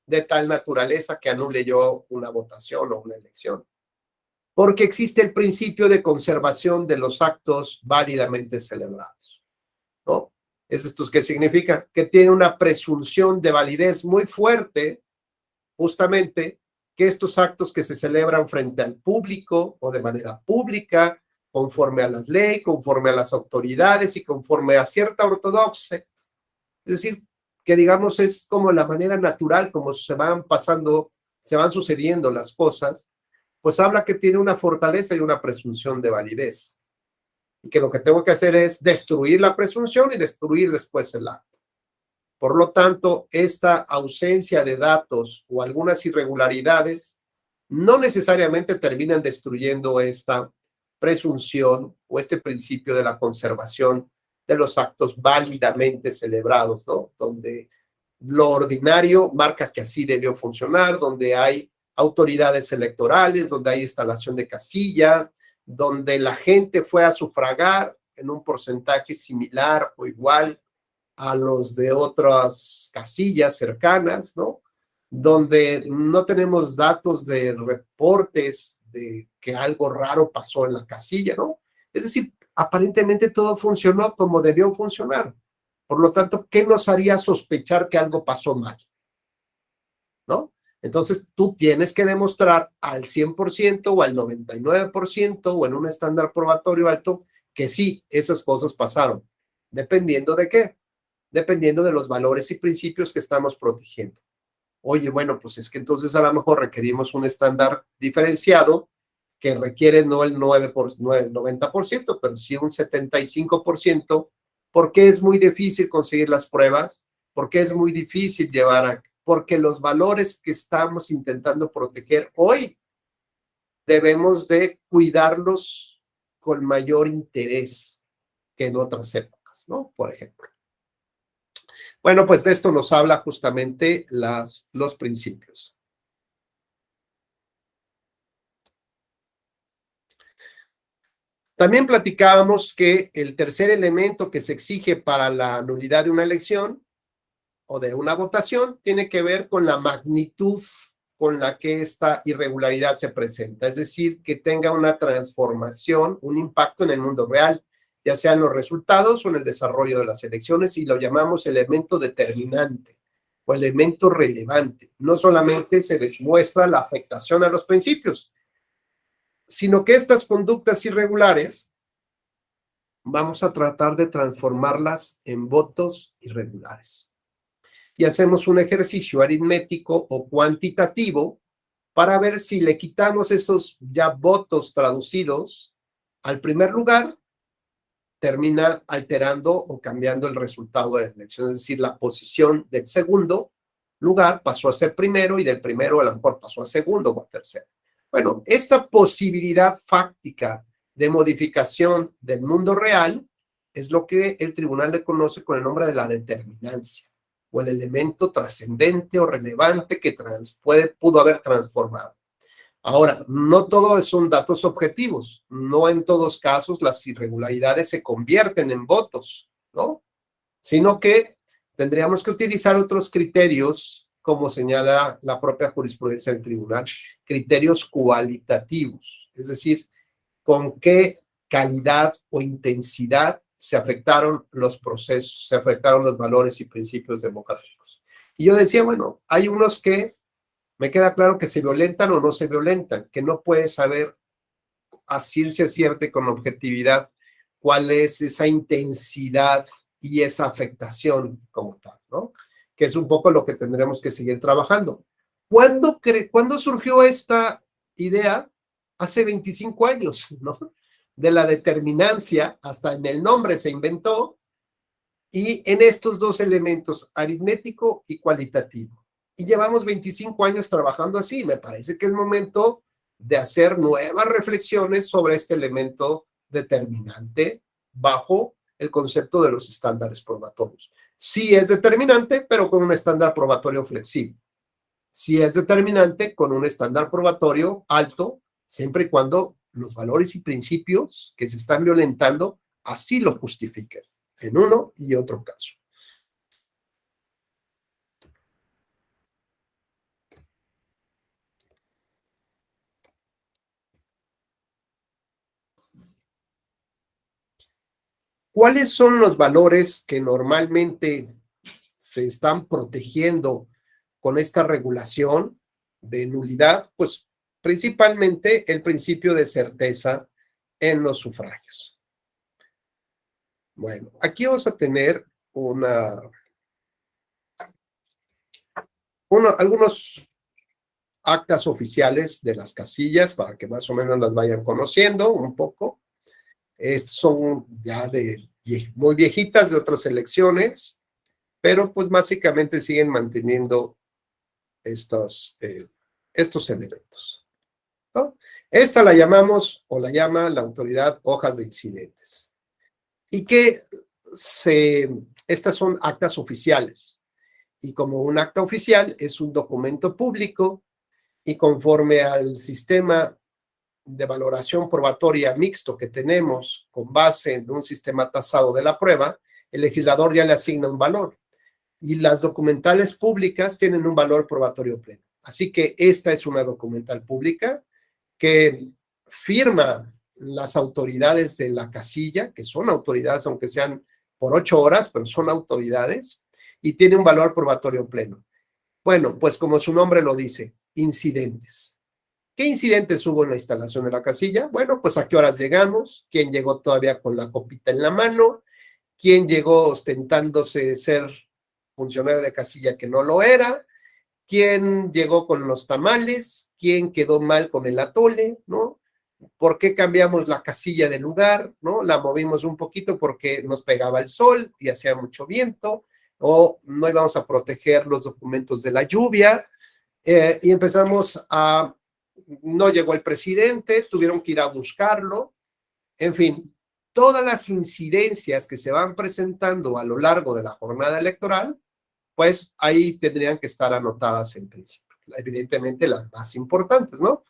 de tal naturaleza que anule yo una votación o una elección. Porque existe el principio de conservación de los actos válidamente celebrados, ¿no? ¿Esto qué significa? Que tiene una presunción de validez muy fuerte, justamente, que estos actos que se celebran frente al público o de manera pública, conforme a las leyes, conforme a las autoridades y conforme a cierta ortodoxia. Es decir, que digamos es como la manera natural como se van pasando, se van sucediendo las cosas, pues habla que tiene una fortaleza y una presunción de validez. Y que lo que tengo que hacer es destruir la presunción y destruir después el acto. Por lo tanto, esta ausencia de datos o algunas irregularidades no necesariamente terminan destruyendo esta presunción o este principio de la conservación de los actos válidamente celebrados, ¿no? Donde lo ordinario marca que así debió funcionar, donde hay autoridades electorales, donde hay instalación de casillas, donde la gente fue a sufragar en un porcentaje similar o igual a los de otras casillas cercanas, ¿no? Donde no tenemos datos de reportes de que algo raro pasó en la casilla, ¿no? Es decir, aparentemente todo funcionó como debió funcionar. Por lo tanto, ¿qué nos haría sospechar que algo pasó mal? ¿No? Entonces, tú tienes que demostrar al 100% o al 99% o en un estándar probatorio alto que sí, esas cosas pasaron. ¿Dependiendo de qué? Dependiendo de los valores y principios que estamos protegiendo. Oye, bueno, pues es que entonces a lo mejor requerimos un estándar diferenciado que requiere no el 90%, pero sí un 75%, porque es muy difícil conseguir las pruebas, porque es muy difícil llevar a... porque los valores que estamos intentando proteger hoy debemos de cuidarlos con mayor interés que en otras épocas, ¿no? Por ejemplo. Bueno, pues de esto nos habla justamente los principios. También platicábamos que el tercer elemento que se exige para la nulidad de una elección o de una votación tiene que ver con la magnitud con la que esta irregularidad se presenta, es decir, que tenga una transformación, un impacto en el mundo real, ya sea en los resultados o en el desarrollo de las elecciones, y lo llamamos elemento determinante o elemento relevante. No solamente se demuestra la afectación a los principios, sino que estas conductas irregulares vamos a tratar de transformarlas en votos irregulares. Y hacemos un ejercicio aritmético o cuantitativo para ver si le quitamos esos ya votos traducidos al primer lugar, termina alterando o cambiando el resultado de la elección, es decir, la posición del segundo lugar pasó a ser primero y del primero a lo mejor pasó a segundo o a tercero. Bueno, esta posibilidad fáctica de modificación del mundo real es lo que el tribunal le conoce con el nombre de la determinancia o el elemento trascendente o relevante que pudo haber transformado. Ahora, no todos son datos objetivos, no en todos casos las irregularidades se convierten en votos, ¿no? Sino que tendríamos que utilizar otros criterios, como señala la propia jurisprudencia del tribunal, criterios cualitativos, es decir, con qué calidad o intensidad se afectaron los procesos, se afectaron los valores y principios democráticos. Y yo decía, bueno, hay unos que me queda claro que se violentan o no se violentan, que no puedes saber a ciencia cierta y con objetividad cuál es esa intensidad y esa afectación como tal, ¿no? Que es un poco lo que tendremos que seguir trabajando. ¿Cuándo surgió esta idea? Hace 25 años, ¿no? De la determinancia, hasta en el nombre se inventó, y en estos dos elementos, aritmético y cualitativo. Y llevamos 25 años trabajando así. Me parece que es momento de hacer nuevas reflexiones sobre este elemento determinante bajo el concepto de los estándares probatorios. Sí es determinante, pero con un estándar probatorio flexible. Sí es determinante con un estándar probatorio alto, siempre y cuando los valores y principios que se están violentando así lo justifiquen, en uno y otro caso. ¿Cuáles son los valores que normalmente se están protegiendo con esta regulación de nulidad? Pues principalmente el principio de certeza en los sufragios. Bueno, aquí vamos a tener algunos actas oficiales de las casillas para que más o menos las vayan conociendo un poco. Son ya muy viejitas de otras elecciones, pero pues básicamente siguen manteniendo estos elementos, ¿no? Esta la llamamos o la llama la autoridad hojas de incidentes. Y que estas son actas oficiales. Y como un acta oficial es un documento público y conforme al sistema de valoración probatoria mixto que tenemos con base en un sistema tasado de la prueba, el legislador ya le asigna un valor. Y las documentales públicas tienen un valor probatorio pleno. Así que esta es una documental pública que firma las autoridades de la casilla, que son autoridades, aunque sean por 8 horas, pero son autoridades, y tiene un valor probatorio pleno. Bueno, pues como su nombre lo dice, incidentes. ¿Qué incidentes hubo en la instalación de la casilla? Bueno, pues a qué horas llegamos, quién llegó todavía con la copita en la mano, quién llegó ostentándose ser funcionario de casilla que no lo era, quién llegó con los tamales, quién quedó mal con el atole, ¿no? ¿Por qué cambiamos la casilla de lugar, ¿no? La movimos un poquito porque nos pegaba el sol y hacía mucho viento, o no íbamos a proteger los documentos de la lluvia, y empezamos no llegó el presidente, tuvieron que ir a buscarlo, en fin, todas las incidencias que se van presentando a lo largo de la jornada electoral, pues ahí tendrían que estar anotadas en principio. Evidentemente las más importantes, ¿no?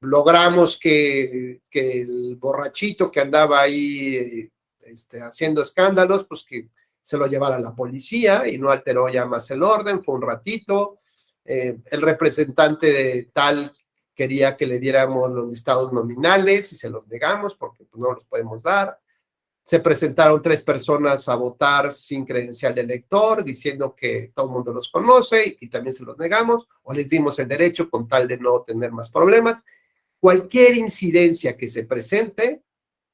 Logramos que el borrachito que andaba ahí haciendo escándalos, pues que se lo llevara la policía y no alteró ya más el orden, fue un ratito. El representante de tal quería que le diéramos los listados nominales y se los negamos porque pues, no los podemos dar. Se presentaron 3 personas a votar sin credencial de elector, diciendo que todo el mundo los conoce y también se los negamos, o les dimos el derecho con tal de no tener más problemas. Cualquier incidencia que se presente,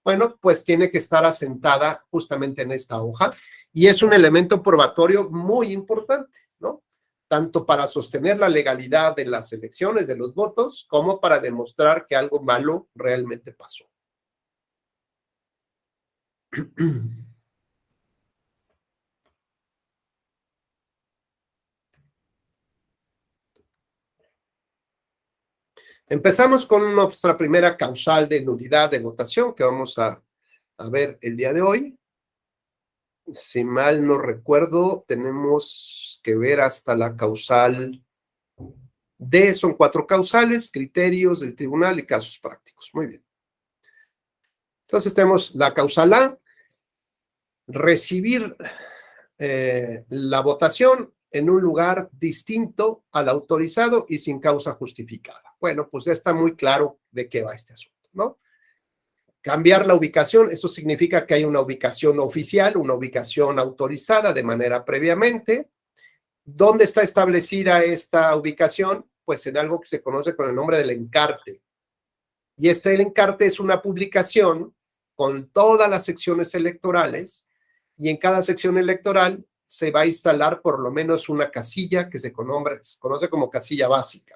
bueno, pues tiene que estar asentada justamente en esta hoja y es un elemento probatorio muy importante, ¿no? Tanto para sostener la legalidad de las elecciones, de los votos, como para demostrar que algo malo realmente pasó. Empezamos con nuestra primera causal de nulidad de votación que vamos a ver el día de hoy. Si mal no recuerdo, tenemos que ver hasta la causal D, son 4 causales, criterios del tribunal y casos prácticos. Muy bien. Entonces tenemos la causal A, recibir la votación en un lugar distinto al autorizado y sin causa justificada. Bueno, pues ya está muy claro de qué va este asunto, ¿no? cambiar la ubicación, eso significa que hay una ubicación oficial, una ubicación autorizada de manera previamente. ¿Dónde está establecida esta ubicación? Pues en algo que se conoce con el nombre del encarte. Y el encarte es una publicación con todas las secciones electorales, y en cada sección electoral se va a instalar por lo menos una casilla que se conoce como casilla básica.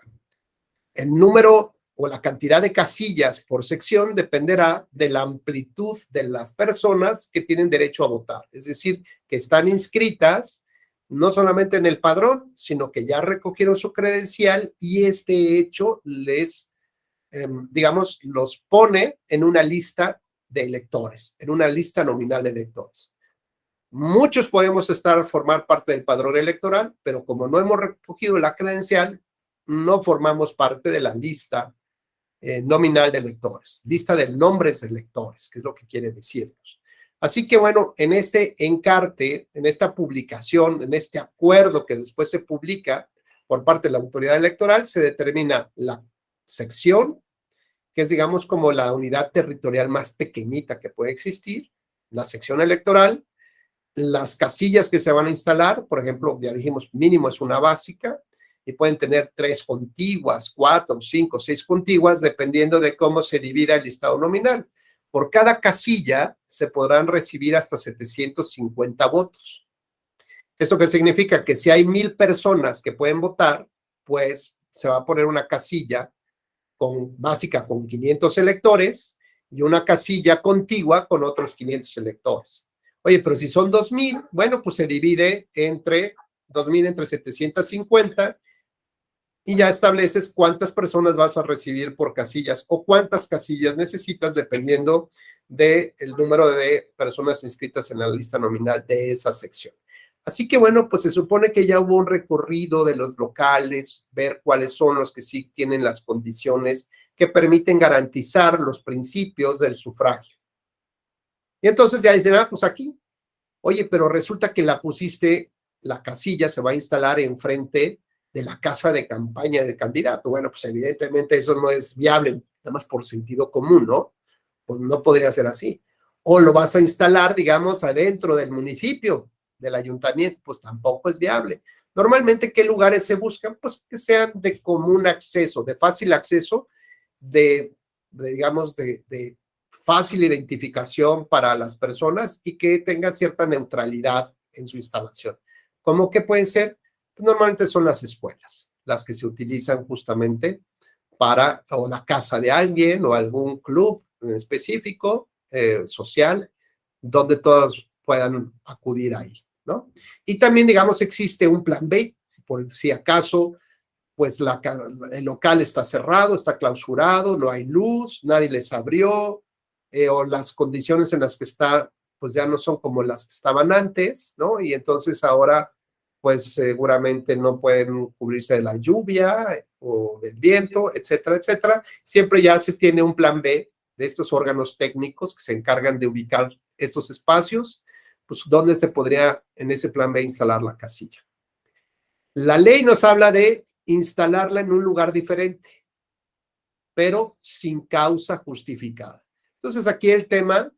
El número o la cantidad de casillas por sección dependerá de la amplitud de las personas que tienen derecho a votar, es decir, que están inscritas no solamente en el padrón, sino que ya recogieron su credencial, y este hecho les, digamos, los pone en una lista de electores, en una lista nominal de electores. Muchos podemos formar parte del padrón electoral, pero como no hemos recogido la credencial, no formamos parte de la lista nominal de electores, lista de nombres de electores, que es lo que quiere decirnos. Así que bueno, en este encarte, en esta publicación, en este acuerdo que después se publica por parte de la autoridad electoral, se determina la sección, que es, digamos, como la unidad territorial más pequeñita que puede existir, la sección electoral, las casillas que se van a instalar, por ejemplo, ya dijimos, mínimo es una básica, y pueden tener 3 contiguas, 4, 5, 6 contiguas, dependiendo de cómo se divida el listado nominal. Por cada casilla se podrán recibir hasta 750 votos. ¿Esto qué significa? Que si hay 1,000 personas que pueden votar, pues se va a poner una casilla básica con 500 electores y una casilla contigua con otros 500 electores. Oye, pero si son 2,000, bueno, pues se divide entre 2,000 entre 750, y ya estableces cuántas personas vas a recibir por casillas o cuántas casillas necesitas dependiendo del número de personas inscritas en la lista nominal de esa sección. Así que bueno, pues se supone que ya hubo un recorrido de los locales, ver cuáles son los que sí tienen las condiciones que permiten garantizar los principios del sufragio. Y entonces ya dicen, pues aquí, oye, pero resulta que la casilla se va a instalar enfrente de la casa de campaña del candidato. Bueno, pues evidentemente eso no es viable, nada más por sentido común, ¿no? Pues no podría ser así. O lo vas a instalar, digamos, adentro del municipio, del ayuntamiento, pues tampoco es viable. Normalmente, ¿qué lugares se buscan? Pues que sean de común acceso, de fácil acceso, digamos, de fácil identificación para las personas, y que tengan cierta neutralidad en su instalación. ¿Cómo que pueden ser? Normalmente son las escuelas, las que se utilizan justamente o la casa de alguien o algún club en específico, social, donde todos puedan acudir ahí, ¿no? Y también, digamos, existe un plan B, por si acaso, pues el local está cerrado, está clausurado, no hay luz, nadie les abrió, o las condiciones en las que está, pues ya no son como las que estaban antes, ¿no? Y entonces ahora pues seguramente no pueden cubrirse de la lluvia o del viento, etcétera, etcétera. Siempre ya se tiene un plan B de estos órganos técnicos que se encargan de ubicar estos espacios, pues dónde se podría en ese plan B instalar la casilla. La ley nos habla de instalarla en un lugar diferente, pero sin causa justificada. Entonces aquí el tema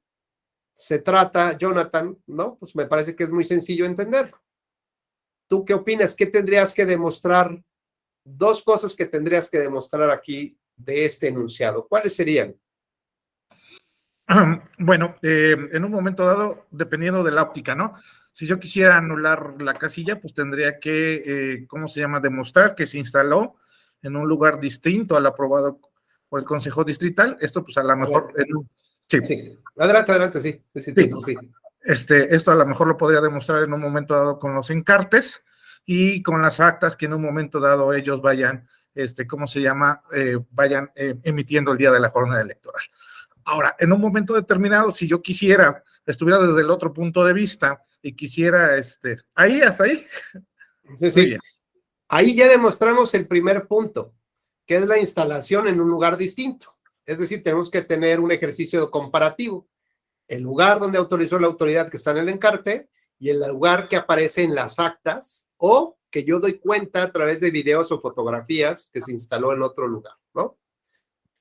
se trata, Jonathan, ¿no? Pues me parece que es muy sencillo entenderlo. ¿Tú qué opinas? ¿Qué tendrías que demostrar? 2 cosas que tendrías que demostrar aquí de este enunciado. ¿Cuáles serían?
Bueno, en un momento dado, dependiendo de la óptica, ¿no? Si yo quisiera anular la casilla, pues tendría que, ¿cómo se llama? Demostrar que se instaló en un lugar distinto al aprobado por el Consejo Distrital. Esto, pues a lo mejor...
Sí. Adelante, sí.
Esto a lo mejor lo podría demostrar en un momento dado con los encartes y con las actas que en un momento dado ellos vayan, ¿cómo se llama? Vayan emitiendo el día de la jornada electoral. Ahora, en un momento determinado, si yo quisiera, estuviera desde el otro punto de vista y quisiera, ahí, hasta ahí.
Sí. Ahí ya demostramos el primer punto, que es la instalación en un lugar distinto. Es decir, tenemos que tener un ejercicio comparativo. El lugar donde autorizó la autoridad que está en el encarte y el lugar que aparece en las actas, o que yo doy cuenta a través de videos o fotografías que se instaló en otro lugar, ¿no?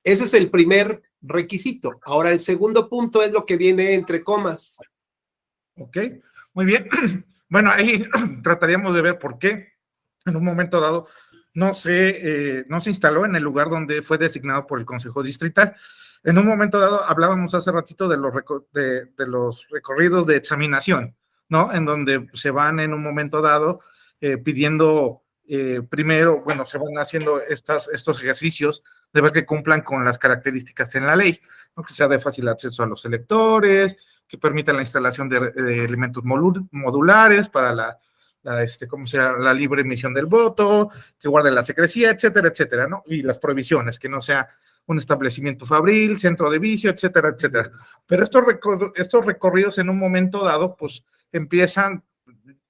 Ese es el primer requisito. Ahora, el segundo punto es lo que viene entre comas.
Ok, muy bien. Bueno, ahí trataríamos de ver por qué en un momento dado no se instaló en el lugar donde fue designado por el Consejo Distrital. En un momento dado, hablábamos hace ratito de los recorridos de examinación, ¿no? En donde se van en un momento dado pidiendo primero, bueno, se van haciendo estos ejercicios de ver que cumplan con las características en la ley, ¿no? Que sea de fácil acceso a los electores, que permitan la instalación de elementos modulares para la libre emisión del voto, que guarde la secrecía, etcétera, etcétera, ¿no? Y las prohibiciones, que no sea un establecimiento fabril, centro de vicio, etcétera, etcétera. Pero estos recorridos en un momento dado, pues empiezan,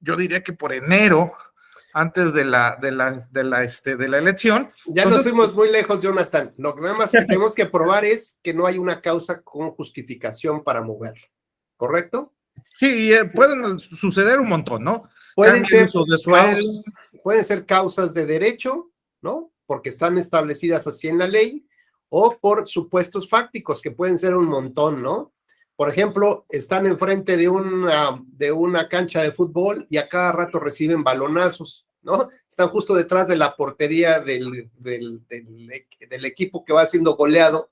yo diría que por enero, antes de la elección.
Ya nos fuimos muy lejos, Jonathan. Lo que nada más que tenemos que probar es que no hay una causa con justificación para moverlo, ¿correcto?
Sí, pueden suceder un montón, ¿no?
Pueden ser causas de derecho, ¿no? Porque están establecidas así en la ley, o por supuestos fácticos, que pueden ser un montón, ¿no? Por ejemplo, están enfrente de una cancha de fútbol y a cada rato reciben balonazos, ¿no? Están justo detrás de la portería del equipo que va siendo goleado,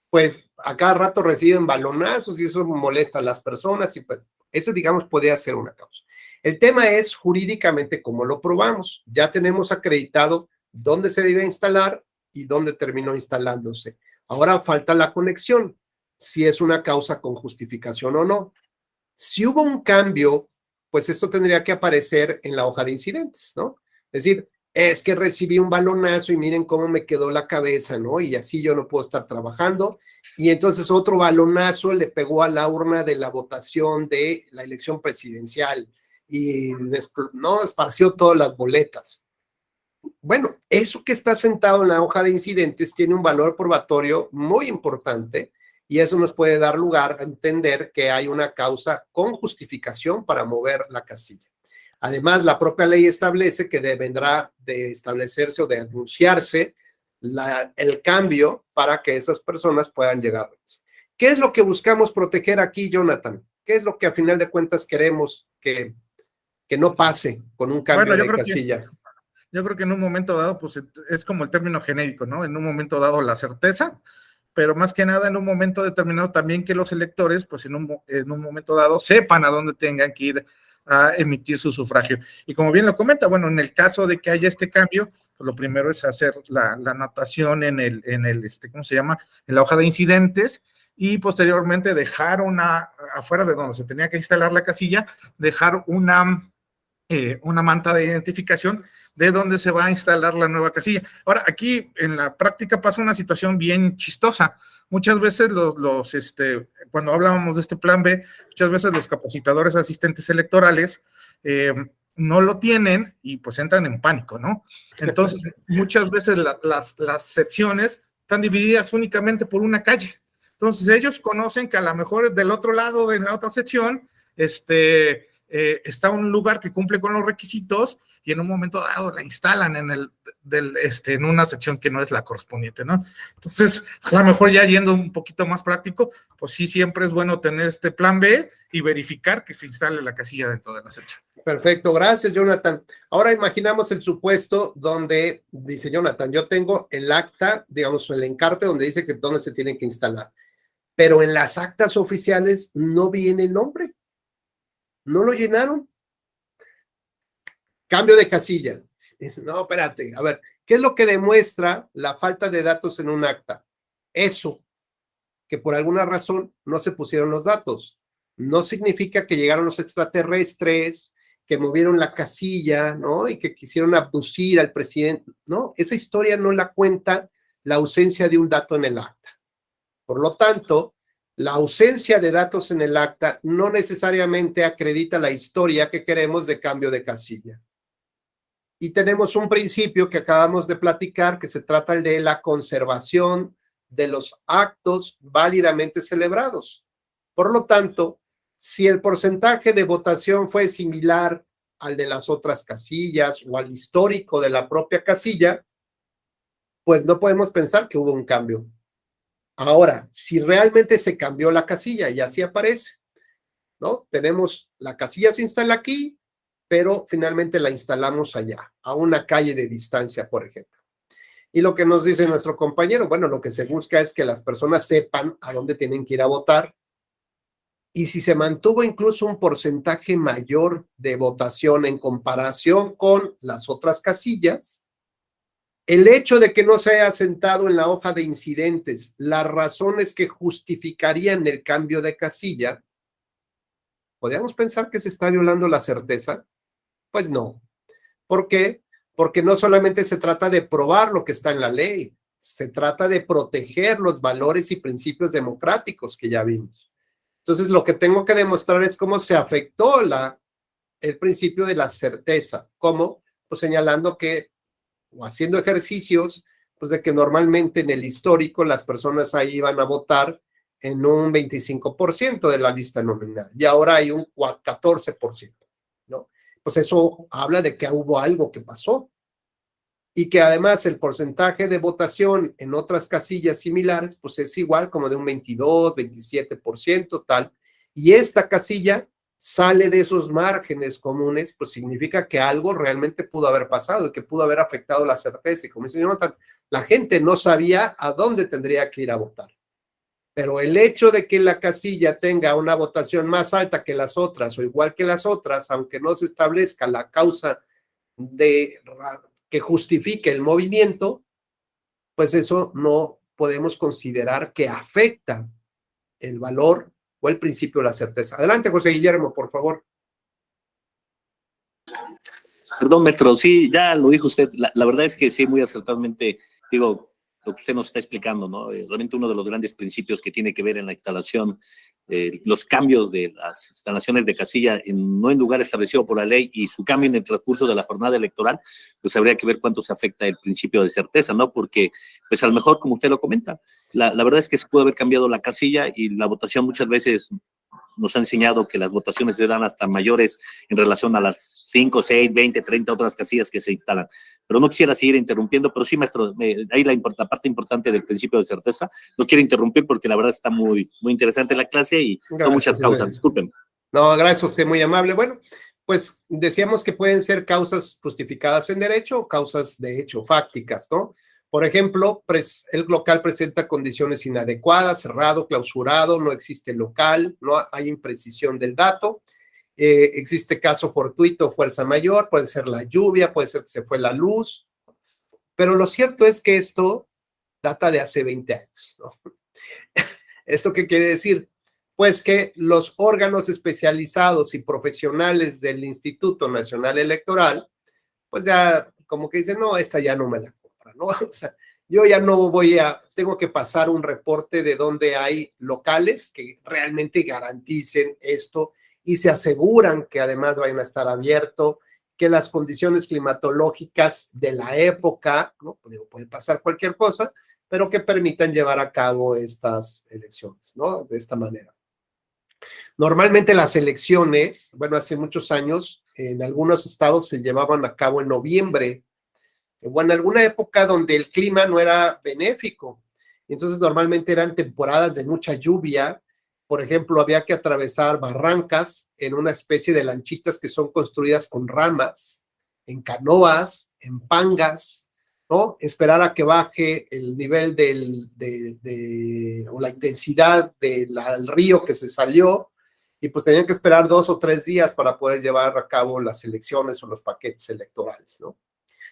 pues a cada rato reciben balonazos y eso molesta a las personas y pues eso, digamos, podría ser una causa. El tema es jurídicamente cómo lo probamos. Ya tenemos acreditado dónde se debe instalar y dónde terminó instalándose. Ahora falta la conexión, si es una causa con justificación o no. Si hubo un cambio, pues esto tendría que aparecer en la hoja de incidentes, ¿no? Es decir, es que recibí un balonazo y miren cómo me quedó la cabeza, ¿no? Y así yo no puedo estar trabajando. Y entonces otro balonazo le pegó a la urna de la votación de la elección presidencial y no esparció todas las boletas. Bueno, eso que está sentado en la hoja de incidentes tiene un valor probatorio muy importante y eso nos puede dar lugar a entender que hay una causa con justificación para mover la casilla. Además, la propia ley establece que deberá de establecerse o de anunciarse el cambio para que esas personas puedan llegar. ¿Qué es lo que buscamos proteger aquí, Jonathan? ¿Qué es lo que a final de cuentas queremos que no pase con un cambio de casilla?
Yo creo que en un momento dado, pues es como el término genérico, ¿no? En un momento dado la certeza, pero más que nada en un momento determinado también que los electores, pues en un momento dado sepan a dónde tengan que ir a emitir su sufragio. Y como bien lo comenta, bueno, en el caso de que haya este cambio, pues lo primero es hacer la anotación en ¿cómo se llama? En la hoja de incidentes y posteriormente dejar afuera de donde se tenía que instalar la casilla, dejar una manta de identificación de dónde se va a instalar la nueva casilla. Ahora, aquí en la práctica pasa una situación bien chistosa. Muchas veces cuando hablábamos de este plan B, muchas veces los capacitadores asistentes electorales no lo tienen y pues entran en pánico, ¿no? Entonces, muchas veces las secciones están divididas únicamente por una calle. Entonces, ellos conocen que a lo mejor del otro lado de la otra sección, está un lugar que cumple con los requisitos y en un momento dado la instalan en una sección que no es la correspondiente, ¿no? Entonces, a lo mejor ya yendo un poquito más práctico, pues sí, siempre es bueno tener este plan B y verificar que se instale la casilla dentro de la sección.
Perfecto, gracias, Jonathan. Ahora imaginamos el supuesto donde dice Jonathan, yo tengo el acta, digamos, el encarte donde dice que dónde se tienen que instalar, pero en las actas oficiales no viene el nombre. No lo llenaron. Cambio de casilla. Dice, no, espérate, a ver, ¿qué es lo que demuestra la falta de datos en un acta? Eso, que por alguna razón no se pusieron los datos. No significa que llegaron los extraterrestres, que movieron la casilla, ¿no? Y que quisieron abducir al presidente. No, esa historia no la cuenta la ausencia de un dato en el acta. Por lo tanto, la ausencia de datos en el acta no necesariamente acredita la historia que queremos de cambio de casilla. Y tenemos un principio que acabamos de platicar, que se trata de la conservación de los actos válidamente celebrados. Por lo tanto, si el porcentaje de votación fue similar al de las otras casillas o al histórico de la propia casilla, pues no podemos pensar que hubo un cambio. Ahora, si realmente se cambió la casilla, y así aparece, ¿no? Tenemos la casilla se instala aquí, pero finalmente la instalamos allá, a una calle de distancia, por ejemplo. Y lo que nos dice nuestro compañero, bueno, lo que se busca es que las personas sepan a dónde tienen que ir a votar. Y si se mantuvo incluso un porcentaje mayor de votación en comparación con las otras casillas, el hecho de que no se haya sentado en la hoja de incidentes las razones que justificarían el cambio de casilla, ¿podríamos pensar que se está violando la certeza? Pues no. ¿Por qué? Porque no solamente se trata de probar lo que está en la ley, se trata de proteger los valores y principios democráticos que ya vimos. Entonces, lo que tengo que demostrar es cómo se afectó el principio de la certeza. ¿Cómo? Pues señalando que, o haciendo ejercicios, pues de que normalmente en el histórico las personas ahí iban a votar en un 25% de la lista nominal y ahora hay un 14%, ¿no? Pues eso habla de que hubo algo que pasó y que además el porcentaje de votación en otras casillas similares, pues es igual como de un 22, 27%, tal, y esta casilla sale de esos márgenes comunes, pues significa que algo realmente pudo haber pasado y que pudo haber afectado la certeza. Y como dice Jonathan, la gente no sabía a dónde tendría que ir a votar. Pero el hecho de que la casilla tenga una votación más alta que las otras o igual que las otras, aunque no se establezca la causa que justifique el movimiento, pues eso no podemos considerar que afecta el valor o el principio de la certeza. Adelante, José Guillermo, por favor.
Perdón, maestro, sí, ya lo dijo usted. La verdad es que sí, muy acertadamente, digo, lo que usted nos está explicando, ¿no? Realmente uno de los grandes principios que tiene que ver en la instalación, los cambios de las instalaciones de casilla, no en lugar establecido por la ley y su cambio en el transcurso de la jornada electoral, pues habría que ver cuánto se afecta el principio de certeza, ¿no? Porque, pues a lo mejor, como usted lo comenta, la verdad es que se puede haber cambiado la casilla y la votación muchas veces nos ha enseñado que las votaciones se dan hasta mayores en relación a las 5, 6, 20, 30 otras casillas que se instalan. Pero no quisiera seguir interrumpiendo, pero sí, maestro, ahí la parte importante del principio de certeza. No quiero interrumpir porque la verdad está muy, muy interesante la clase y
Gracias,
son muchas causas. Disculpen.
No, gracias, usted muy amable. Bueno, pues decíamos que pueden ser causas justificadas en derecho o causas de hecho fácticas, ¿no? Por ejemplo, el local presenta condiciones inadecuadas, cerrado, clausurado, no existe local, no hay imprecisión del dato, existe caso fortuito, fuerza mayor, puede ser la lluvia, puede ser que se fue la luz, pero lo cierto es que esto data de hace 20 años, ¿no? ¿Esto qué quiere decir? Pues que los órganos especializados y profesionales del Instituto Nacional Electoral, pues ya como que dicen, no, esta ya no me la compra, ¿no? O sea, yo ya no tengo que pasar un reporte de dónde hay locales que realmente garanticen esto y se aseguran que además vayan a estar abiertos, que las condiciones climatológicas de la época, ¿no? Puede pasar cualquier cosa, pero que permitan llevar a cabo estas elecciones, ¿no? De esta manera. Normalmente las elecciones, bueno, hace muchos años, en algunos estados se llevaban a cabo en noviembre, o en alguna época donde el clima no era benéfico. Entonces, normalmente eran temporadas de mucha lluvia. Por ejemplo, había que atravesar barrancas en una especie de lanchitas que son construidas con ramas, en canoas, en pangas, ¿no? Esperar a que baje el nivel o la intensidad del río que se salió, y pues tenían que esperar 2 o 3 días para poder llevar a cabo las elecciones o los paquetes electorales, ¿no?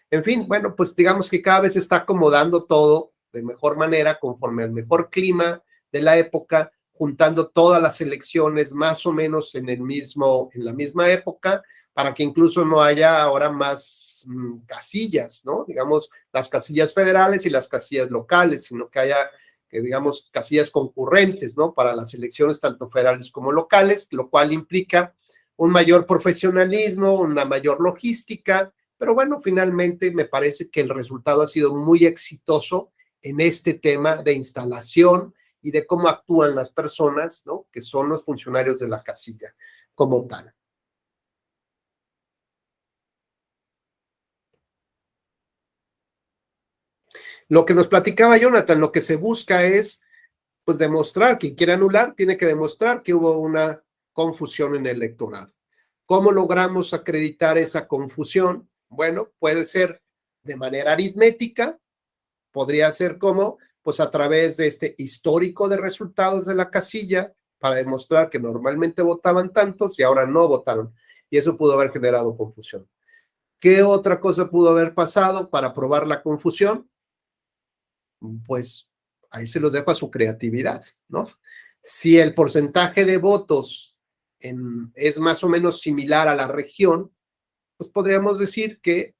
En fin, bueno, pues digamos que cada vez se está acomodando todo de mejor manera conforme al mejor clima de la época, juntando todas las elecciones más o menos en la misma época, para que incluso no haya ahora más casillas, ¿no? Digamos, las casillas federales y las casillas locales, sino que haya, digamos, casillas concurrentes, ¿no? Para las elecciones tanto federales como locales, lo cual implica un mayor profesionalismo, una mayor logística. Pero bueno, finalmente me parece que el resultado ha sido muy exitoso en este tema de instalación y de cómo actúan las personas, ¿no? Que son los funcionarios de la casilla como tal. Lo que nos platicaba Jonathan, lo que se busca es Pues demostrar, quien quiere anular, tiene que demostrar que hubo una confusión en el electorado. ¿Cómo logramos acreditar esa confusión? Bueno, puede ser de manera aritmética, podría ser como, pues a través de este histórico de resultados de la casilla, para demostrar que normalmente votaban tantos y ahora no votaron. Y eso pudo haber generado confusión. ¿Qué otra cosa pudo haber pasado para probar la confusión? Pues ahí se los dejo a su creatividad, ¿no? Si el porcentaje de votos es más o menos similar a la región, pues podríamos decir que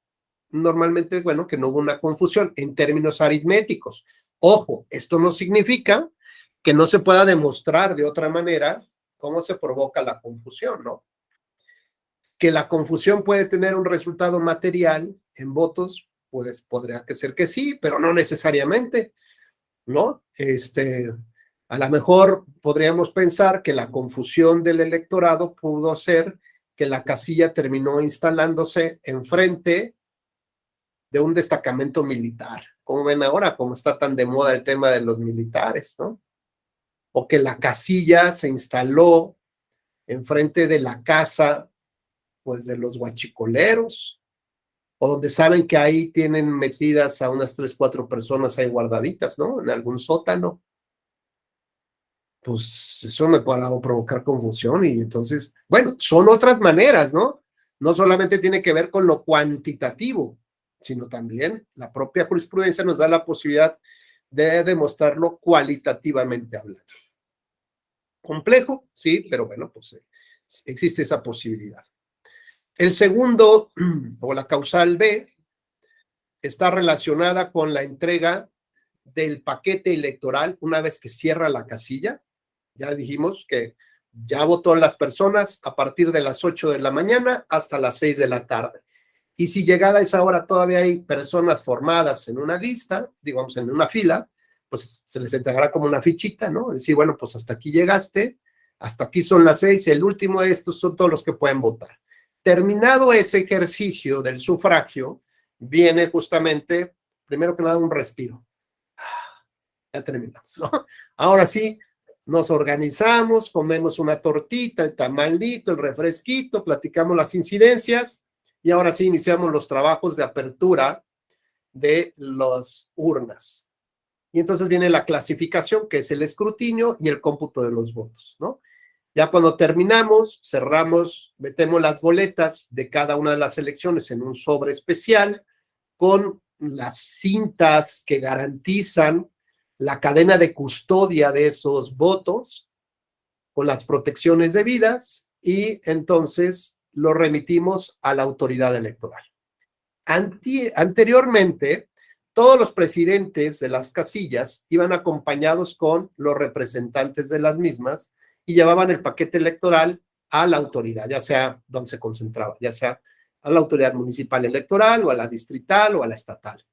normalmente, bueno, que no hubo una confusión en términos aritméticos. Ojo, esto no significa que no se pueda demostrar de otra manera cómo se provoca la confusión, ¿no? Que la confusión puede tener un resultado material en votos, pues podría ser que sí, pero no necesariamente, ¿no? A lo mejor podríamos pensar que la confusión del electorado pudo ser que la casilla terminó instalándose enfrente de un destacamento militar. Como ven ahora, como está tan de moda el tema de los militares, ¿no? O que la casilla se instaló enfrente de la casa, pues, de los huachicoleros, o donde saben que ahí tienen metidas a unas 3, 4 personas ahí guardaditas, ¿no? En algún sótano. Pues eso me puede provocar confusión y entonces, bueno, son otras maneras, ¿no? No solamente tiene que ver con lo cuantitativo, sino también la propia jurisprudencia nos da la posibilidad de demostrarlo cualitativamente hablando. Complejo, sí, pero bueno, pues existe esa posibilidad. El segundo, o la causal B, está relacionada con la entrega del paquete electoral una vez que cierra la casilla. Ya dijimos que ya votó las personas a partir de las 8 de la mañana hasta las 6 de la tarde. Y si llegada a esa hora todavía hay personas formadas en una lista, digamos en una fila, pues se les entregará como una fichita, ¿no? Decir, bueno, pues hasta aquí llegaste, hasta aquí son las 6, el último de estos son todos los que pueden votar. Terminado ese ejercicio del sufragio, viene justamente, primero que nada, un respiro. Ya terminamos, ¿no? Ahora sí, nos organizamos, comemos una tortita, el tamalito, el refresquito, platicamos las incidencias y ahora sí iniciamos los trabajos de apertura de las urnas. Y entonces viene la clasificación, que es el escrutinio y el cómputo de los votos, ¿no? Ya cuando terminamos, cerramos, metemos las boletas de cada una de las elecciones en un sobre especial con las cintas que garantizan la cadena de custodia de esos votos con las protecciones debidas y entonces lo remitimos a la autoridad electoral. Anteriormente, todos los presidentes de las casillas iban acompañados con los representantes de las mismas y llevaban el paquete electoral a la autoridad, ya sea donde se concentraba, ya sea a la autoridad municipal electoral o a la distrital o a la estatal.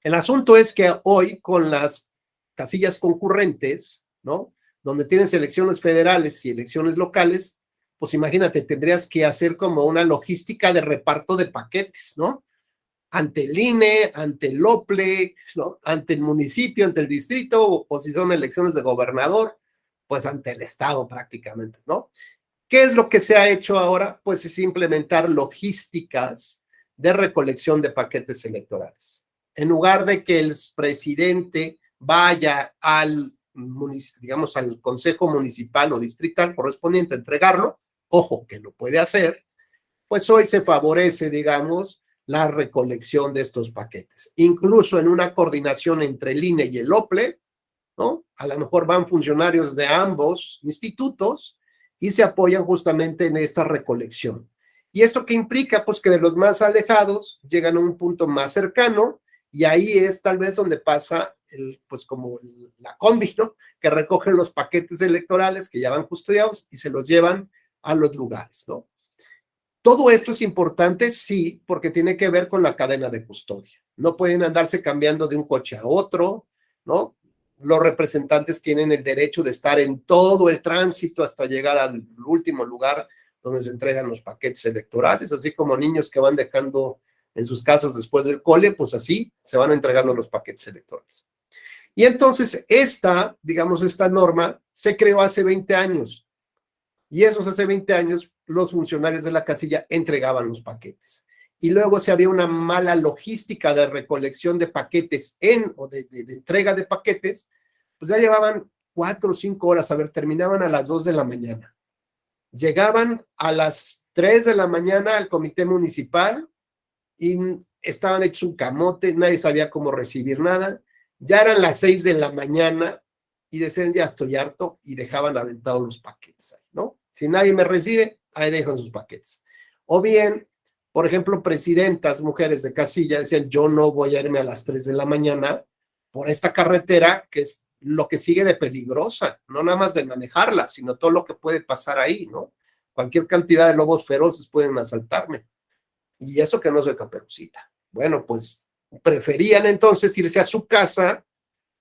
El asunto es que hoy con las casillas concurrentes, ¿no? Donde tienes elecciones federales y elecciones locales, pues imagínate, tendrías que hacer como una logística de reparto de paquetes, ¿no? Ante el INE, ante el OPLE, ¿no? Ante el municipio, ante el distrito, o si son elecciones de gobernador, pues ante el estado prácticamente, ¿no? ¿Qué es lo que se ha hecho ahora? Pues es implementar logísticas de recolección de paquetes electorales. En lugar de que el presidente vaya al, digamos, al consejo municipal o distrital correspondiente a entregarlo, ojo, que lo puede hacer, pues hoy se favorece, digamos, la recolección de estos paquetes. Incluso en una coordinación entre el INE y el OPLE, ¿no? A lo mejor van funcionarios de ambos institutos y se apoyan justamente en esta recolección. ¿Y esto qué implica? Pues que de los más alejados llegan a un punto más cercano y ahí es tal vez donde pasa pues como la combi, ¿no? Que recogen los paquetes electorales que ya van custodiados y se los llevan a los lugares, ¿no? Todo esto es importante, sí, porque tiene que ver con la cadena de custodia. No pueden andarse cambiando de un coche a otro, ¿no? Los representantes tienen el derecho de estar en todo el tránsito hasta llegar al último lugar donde se entregan los paquetes electorales, así como niños que van dejando en sus casas después del cole, pues así se van entregando los paquetes electorales. Y entonces digamos, esta norma se creó hace 20 años. Y esos hace 20 años, los funcionarios de la casilla entregaban los paquetes. Y luego si había una mala logística de recolección de paquetes o de entrega de paquetes, pues ya llevaban 4 o 5 horas, a ver, terminaban a las 2 de la mañana. Llegaban a las 3 de la mañana al comité municipal y estaban hechos un camote, nadie sabía cómo recibir nada. Ya eran las 6 de la mañana y decían, ya estoy harto, y dejaban aventados los paquetes, ¿no? Si nadie me recibe, ahí dejan sus paquetes. O bien, por ejemplo, presidentas, mujeres de casilla, decían, yo no voy a irme a las 3 de la mañana por esta carretera, que es lo que sigue de peligrosa, no nada más de manejarla, sino todo lo que puede pasar ahí, ¿no? Cualquier cantidad de lobos feroces pueden asaltarme. Y eso que no soy Caperucita. Bueno, pues preferían entonces irse a su casa,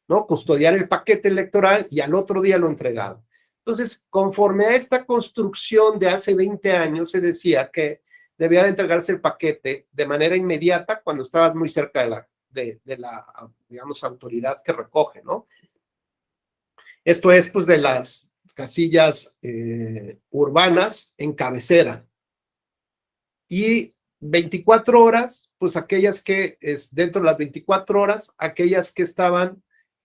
¿no? Custodiar el paquete electoral y al otro día lo entregaban. Entonces, conforme a esta construcción de hace 20 años, se decía que debía de entregarse el paquete de manera inmediata cuando estabas muy cerca de la digamos, autoridad que recoge, ¿no? Esto es, pues, de las casillas urbanas en cabecera. Y 24 horas, pues aquellas que, dentro de las 24 horas, aquellas que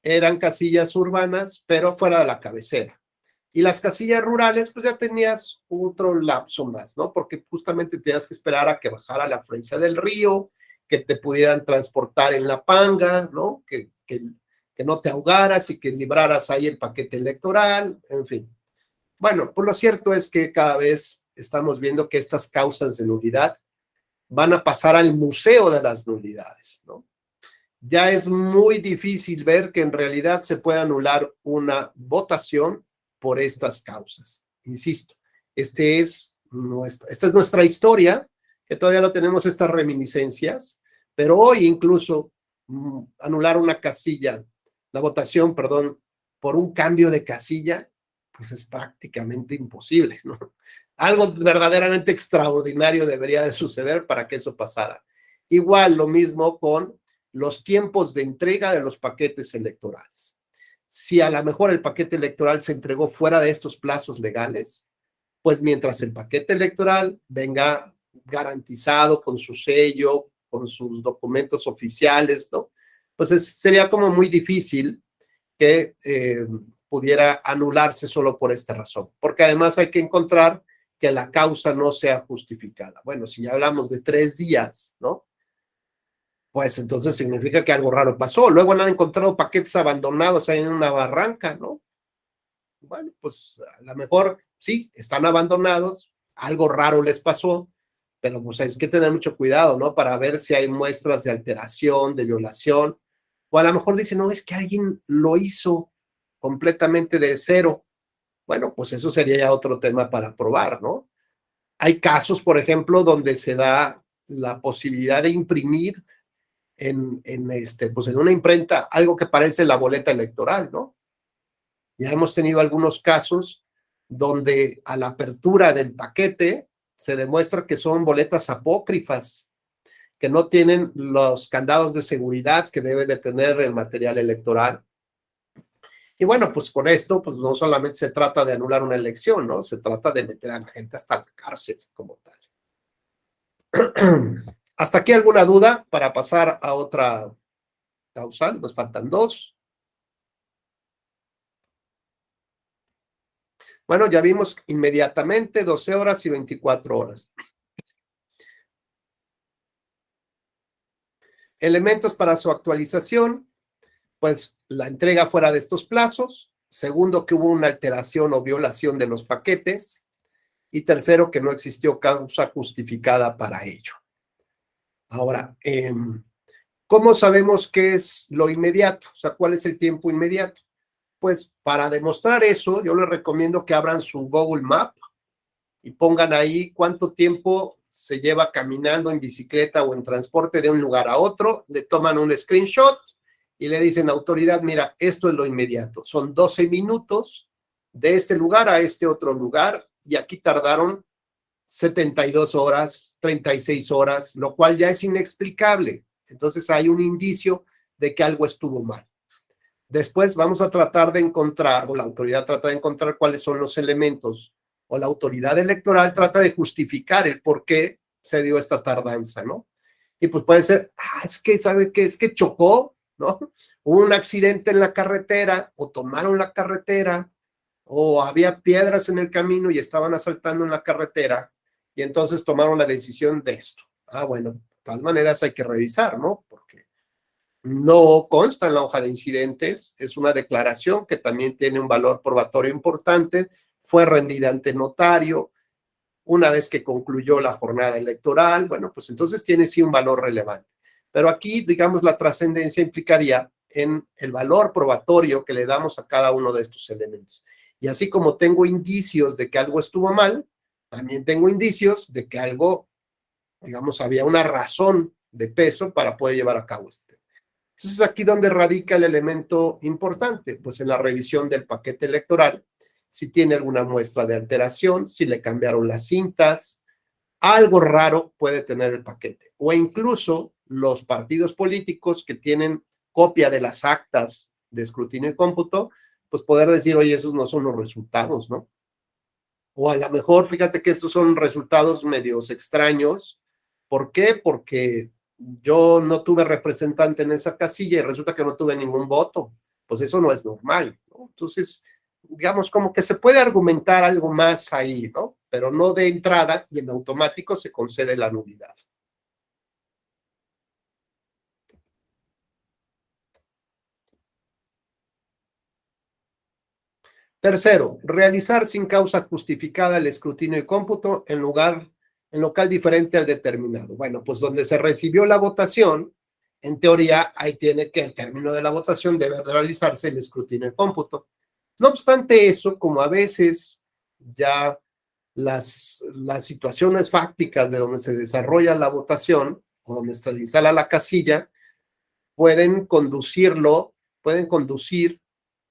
eran casillas urbanas, pero fuera de la cabecera. Y las casillas rurales, pues ya tenías otro lapso más, ¿no? Porque justamente tenías que esperar a que bajara la afluencia del río, que te pudieran transportar en la panga, ¿no? Que no te ahogaras y que libraras ahí el paquete electoral, en fin. Bueno, pues lo cierto es que cada vez estamos viendo que estas causas de nulidad van a pasar al museo de las nulidades, ¿no? Ya es muy difícil ver que en realidad se pueda anular una votación por estas causas. Insisto, esta es nuestra historia, que todavía no tenemos estas reminiscencias, pero hoy incluso anular una casilla, la votación, perdón, por un cambio de casilla, pues es prácticamente imposible, ¿no? Algo verdaderamente extraordinario debería de suceder para que eso pasara. Igual lo mismo con los tiempos de entrega de los paquetes electorales. Si a lo mejor el paquete electoral se entregó fuera de estos plazos legales, pues mientras el paquete electoral venga garantizado con su sello, con sus documentos oficiales, ¿no? Pues sería como muy difícil que pudiera anularse solo por esta razón, porque además hay que encontrar que la causa no sea justificada. Bueno, si ya hablamos de 3 días, ¿no? Pues entonces significa que algo raro pasó. Luego han encontrado paquetes abandonados ahí en una barranca, ¿no? Bueno, pues a lo mejor sí, están abandonados, algo raro les pasó, pero pues hay que tener mucho cuidado, ¿no? Para ver si hay muestras de alteración, de violación, o a lo mejor dicen, no, es que alguien lo hizo completamente de cero. Bueno, pues eso sería ya otro tema para probar, ¿no? Hay casos, por ejemplo, donde se da la posibilidad de imprimir pues en una imprenta algo que parece la boleta electoral, ¿no? Ya hemos tenido algunos casos donde a la apertura del paquete se demuestra que son boletas apócrifas, que no tienen los candados de seguridad que debe de tener el material electoral. Y bueno, pues con esto, pues no solamente se trata de anular una elección, ¿no? Se trata de meter a la gente hasta la cárcel como tal. ¿Hasta aquí alguna duda para pasar a otra causal? Nos faltan 2. Bueno, ya vimos inmediatamente 12 horas y 24 horas. Elementos para su actualización, pues la entrega fuera de estos plazos. Segundo, que hubo una alteración o violación de los paquetes. Y tercero, que no existió causa justificada para ello. Ahora, ¿cómo sabemos qué es lo inmediato? O sea, ¿cuál es el tiempo inmediato? Pues para demostrar eso, yo les recomiendo que abran su Google Map y pongan ahí cuánto tiempo se lleva caminando en bicicleta o en transporte de un lugar a otro, le toman un screenshot y le dicen, autoridad, mira, esto es lo inmediato. Son 12 minutos de este lugar a este otro lugar y aquí tardaron 72 horas, 36 horas, lo cual ya es inexplicable. Entonces hay un indicio de que algo estuvo mal. Después vamos a tratar de encontrar, o la autoridad trata de encontrar cuáles son los elementos, o la autoridad electoral trata de justificar el por qué se dio esta tardanza, ¿no? Y pues puede ser, es que, ¿sabe qué? Es que chocó, ¿no? Hubo un accidente en la carretera, o tomaron la carretera, o había piedras en el camino y estaban asaltando en la carretera, y entonces tomaron la decisión de esto. Bueno, de todas maneras hay que revisar, ¿no? Porque no consta en la hoja de incidentes, es una declaración que también tiene un valor probatorio importante, fue rendida ante notario, una vez que concluyó la jornada electoral, bueno, pues entonces tiene sí un valor relevante. Pero aquí, digamos, la trascendencia implicaría en el valor probatorio que le damos a cada uno de estos elementos. Y así como tengo indicios de que algo estuvo mal, también tengo indicios de que algo, digamos, había una razón de peso para poder llevar a cabo este. Entonces, aquí donde radica el elemento importante, pues en la revisión del paquete electoral, si tiene alguna muestra de alteración, si le cambiaron las cintas, algo raro puede tener el paquete. O incluso los partidos políticos que tienen copia de las actas de escrutinio y cómputo, pues poder decir, oye, esos no son los resultados, ¿no? O a lo mejor, fíjate que estos son resultados medios extraños. ¿Por qué? Porque yo no tuve representante en esa casilla y resulta que no tuve ningún voto. Pues eso no es normal, ¿no? Entonces, digamos, como que se puede argumentar algo más ahí, ¿no? Pero no de entrada y en automático se concede la nulidad. Tercero, realizar sin causa justificada el escrutinio y cómputo en local diferente al determinado. Bueno, pues donde se recibió la votación, en teoría, ahí tiene que al término de la votación debe realizarse el escrutinio y cómputo. No obstante eso, como a veces ya las situaciones fácticas de donde se desarrolla la votación o donde se instala la casilla, pueden conducir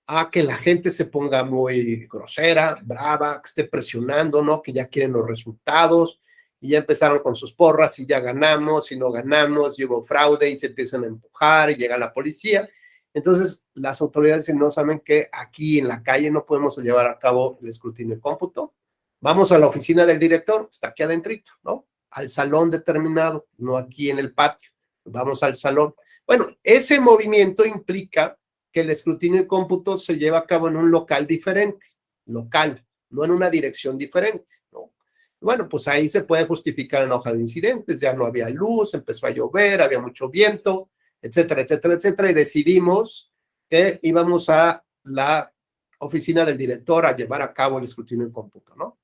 a que la gente se ponga muy grosera, brava, que esté presionando, ¿no? Que ya quieren los resultados y ya empezaron con sus porras y ya ganamos, y no ganamos, y hubo fraude y se empiezan a empujar y llega la policía. Entonces, las autoridades no saben que aquí en la calle no podemos llevar a cabo el escrutinio de cómputo. Vamos a la oficina del director, está aquí adentrito, ¿no? Al salón determinado, no aquí en el patio. Vamos al salón. Bueno, ese movimiento implica que el escrutinio y cómputo se lleva a cabo en un local diferente, local, no en una dirección diferente, ¿no? Bueno, pues ahí se puede justificar en la hoja de incidentes, ya no había luz, empezó a llover, había mucho viento, etcétera, etcétera, etcétera, y decidimos que íbamos a la oficina del director a llevar a cabo el escrutinio y cómputo, ¿no?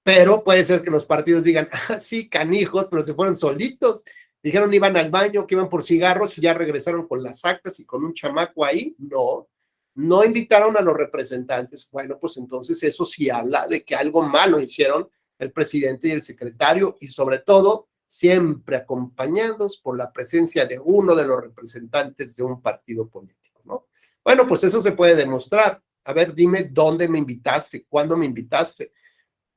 Pero puede ser que los partidos digan, sí, canijos, pero se fueron solitos. Dijeron iban al baño, que iban por cigarros y ya regresaron con las actas y con un chamaco ahí. No invitaron a los representantes. Bueno, pues entonces eso sí habla de que algo malo hicieron el presidente y el secretario y sobre todo siempre acompañados por la presencia de uno de los representantes de un partido político, ¿no? Bueno, pues eso se puede demostrar. A ver, dime dónde me invitaste, cuándo me invitaste.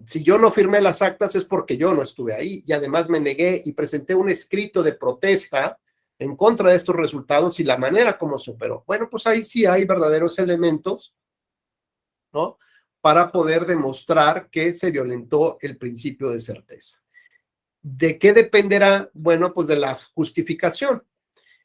Si yo no firmé las actas es porque yo no estuve ahí y además me negué y presenté un escrito de protesta en contra de estos resultados y la manera como se operó. Bueno, pues ahí sí hay verdaderos elementos, ¿no? Para poder demostrar que se violentó el principio de certeza. ¿De qué dependerá? Bueno, pues de la justificación.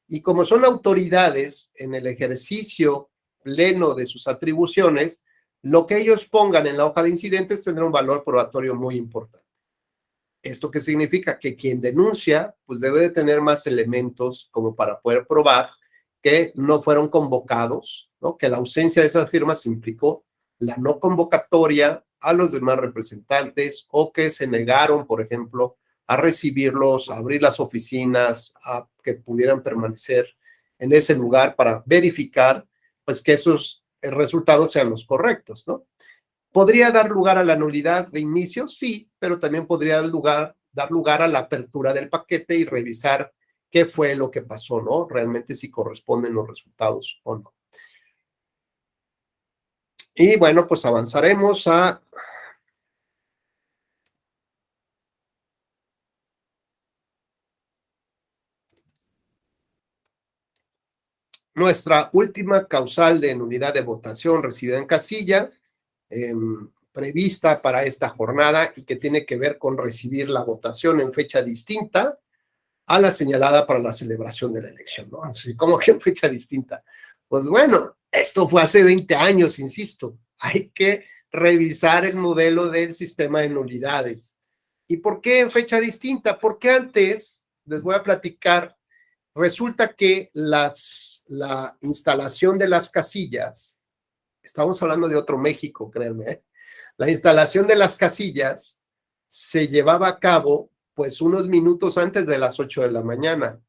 Y como son autoridades en el ejercicio pleno de sus atribuciones, lo que ellos pongan en la hoja de incidentes tendrá un valor probatorio muy importante. ¿Esto qué significa? Que quien denuncia, pues debe de tener más elementos como para poder probar que no fueron convocados, ¿no? Que la ausencia de esas firmas implicó la no convocatoria a los demás representantes o que se negaron, por ejemplo, a recibirlos, a abrir las oficinas, a que pudieran permanecer en ese lugar para verificar, pues, que esos resultados sean los correctos, ¿no? ¿Podría dar lugar a la nulidad de inicio? Sí, pero también podría dar lugar a la apertura del paquete y revisar qué fue lo que pasó, ¿no? Realmente si corresponden los resultados o no. Y bueno, pues avanzaremos a nuestra última causal de nulidad de votación recibida en casilla, prevista para esta jornada y que tiene que ver con recibir la votación en fecha distinta a la señalada para la celebración de la elección, ¿no? Así, ¿cómo que en fecha distinta? Pues bueno, esto fue hace 20 años, insisto. Hay que revisar el modelo del sistema de nulidades. ¿Y por qué en fecha distinta? Porque antes, les voy a platicar, resulta que la instalación de las casillas, estamos hablando de otro México, créanme, ¿eh? La instalación de las casillas se llevaba a cabo pues unos minutos antes de las 8 de la mañana.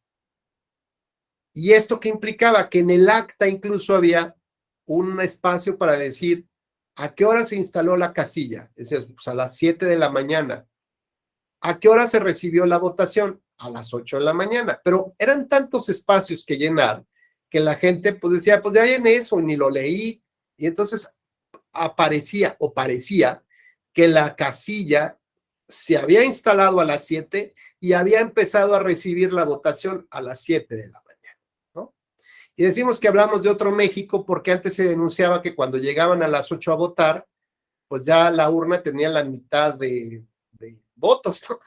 ¿Y esto qué implicaba? Que en el acta incluso había un espacio para decir a qué hora se instaló la casilla. Decías, pues a las 7 de la mañana. ¿A qué hora se recibió la votación? A las 8 de la mañana. Pero eran tantos espacios que llenar que la gente pues decía, pues ya en eso, ni lo leí. Y entonces aparecía o parecía que la casilla se había instalado a las 7 y había empezado a recibir la votación a las 7 de la mañana, ¿no? Y decimos que hablamos de otro México porque antes se denunciaba que cuando llegaban a las 8 a votar, pues ya la urna tenía la mitad de votos, ¿no?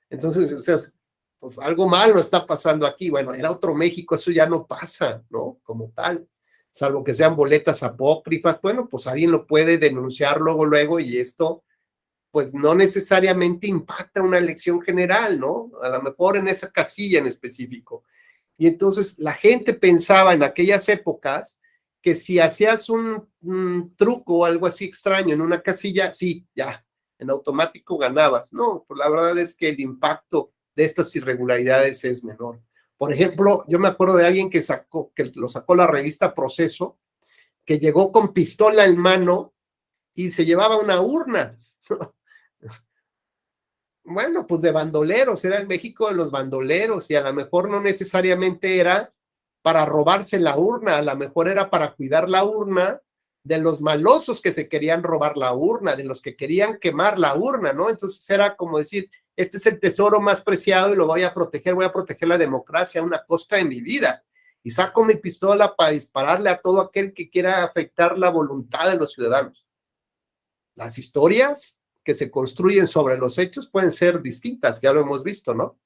Entonces, o sea, pues algo malo está pasando aquí. Bueno, era otro México, eso ya no pasa, ¿no? Como tal, salvo que sean boletas apócrifas. Bueno, pues alguien lo puede denunciar luego, y esto pues no necesariamente impacta una elección general, ¿no? A lo mejor en esa casilla en específico. Y entonces la gente pensaba en aquellas épocas que si hacías un truco o algo así extraño en una casilla, sí, ya, en automático ganabas. No, pues la verdad es que el impacto de estas irregularidades es menor. Por ejemplo, yo me acuerdo de alguien que lo sacó la revista Proceso, que llegó con pistola en mano y se llevaba una urna. Bueno, pues de bandoleros, era el México de los bandoleros y a lo mejor no necesariamente era para robarse la urna, a lo mejor era para cuidar la urna de los malosos que se querían robar la urna, de los que querían quemar la urna, ¿no? Entonces era como decir, este es el tesoro más preciado y lo voy a proteger la democracia a una costa de mi vida. Y saco mi pistola para dispararle a todo aquel que quiera afectar la voluntad de los ciudadanos. Las historias que se construyen sobre los hechos pueden ser distintas, ya lo hemos visto, ¿no?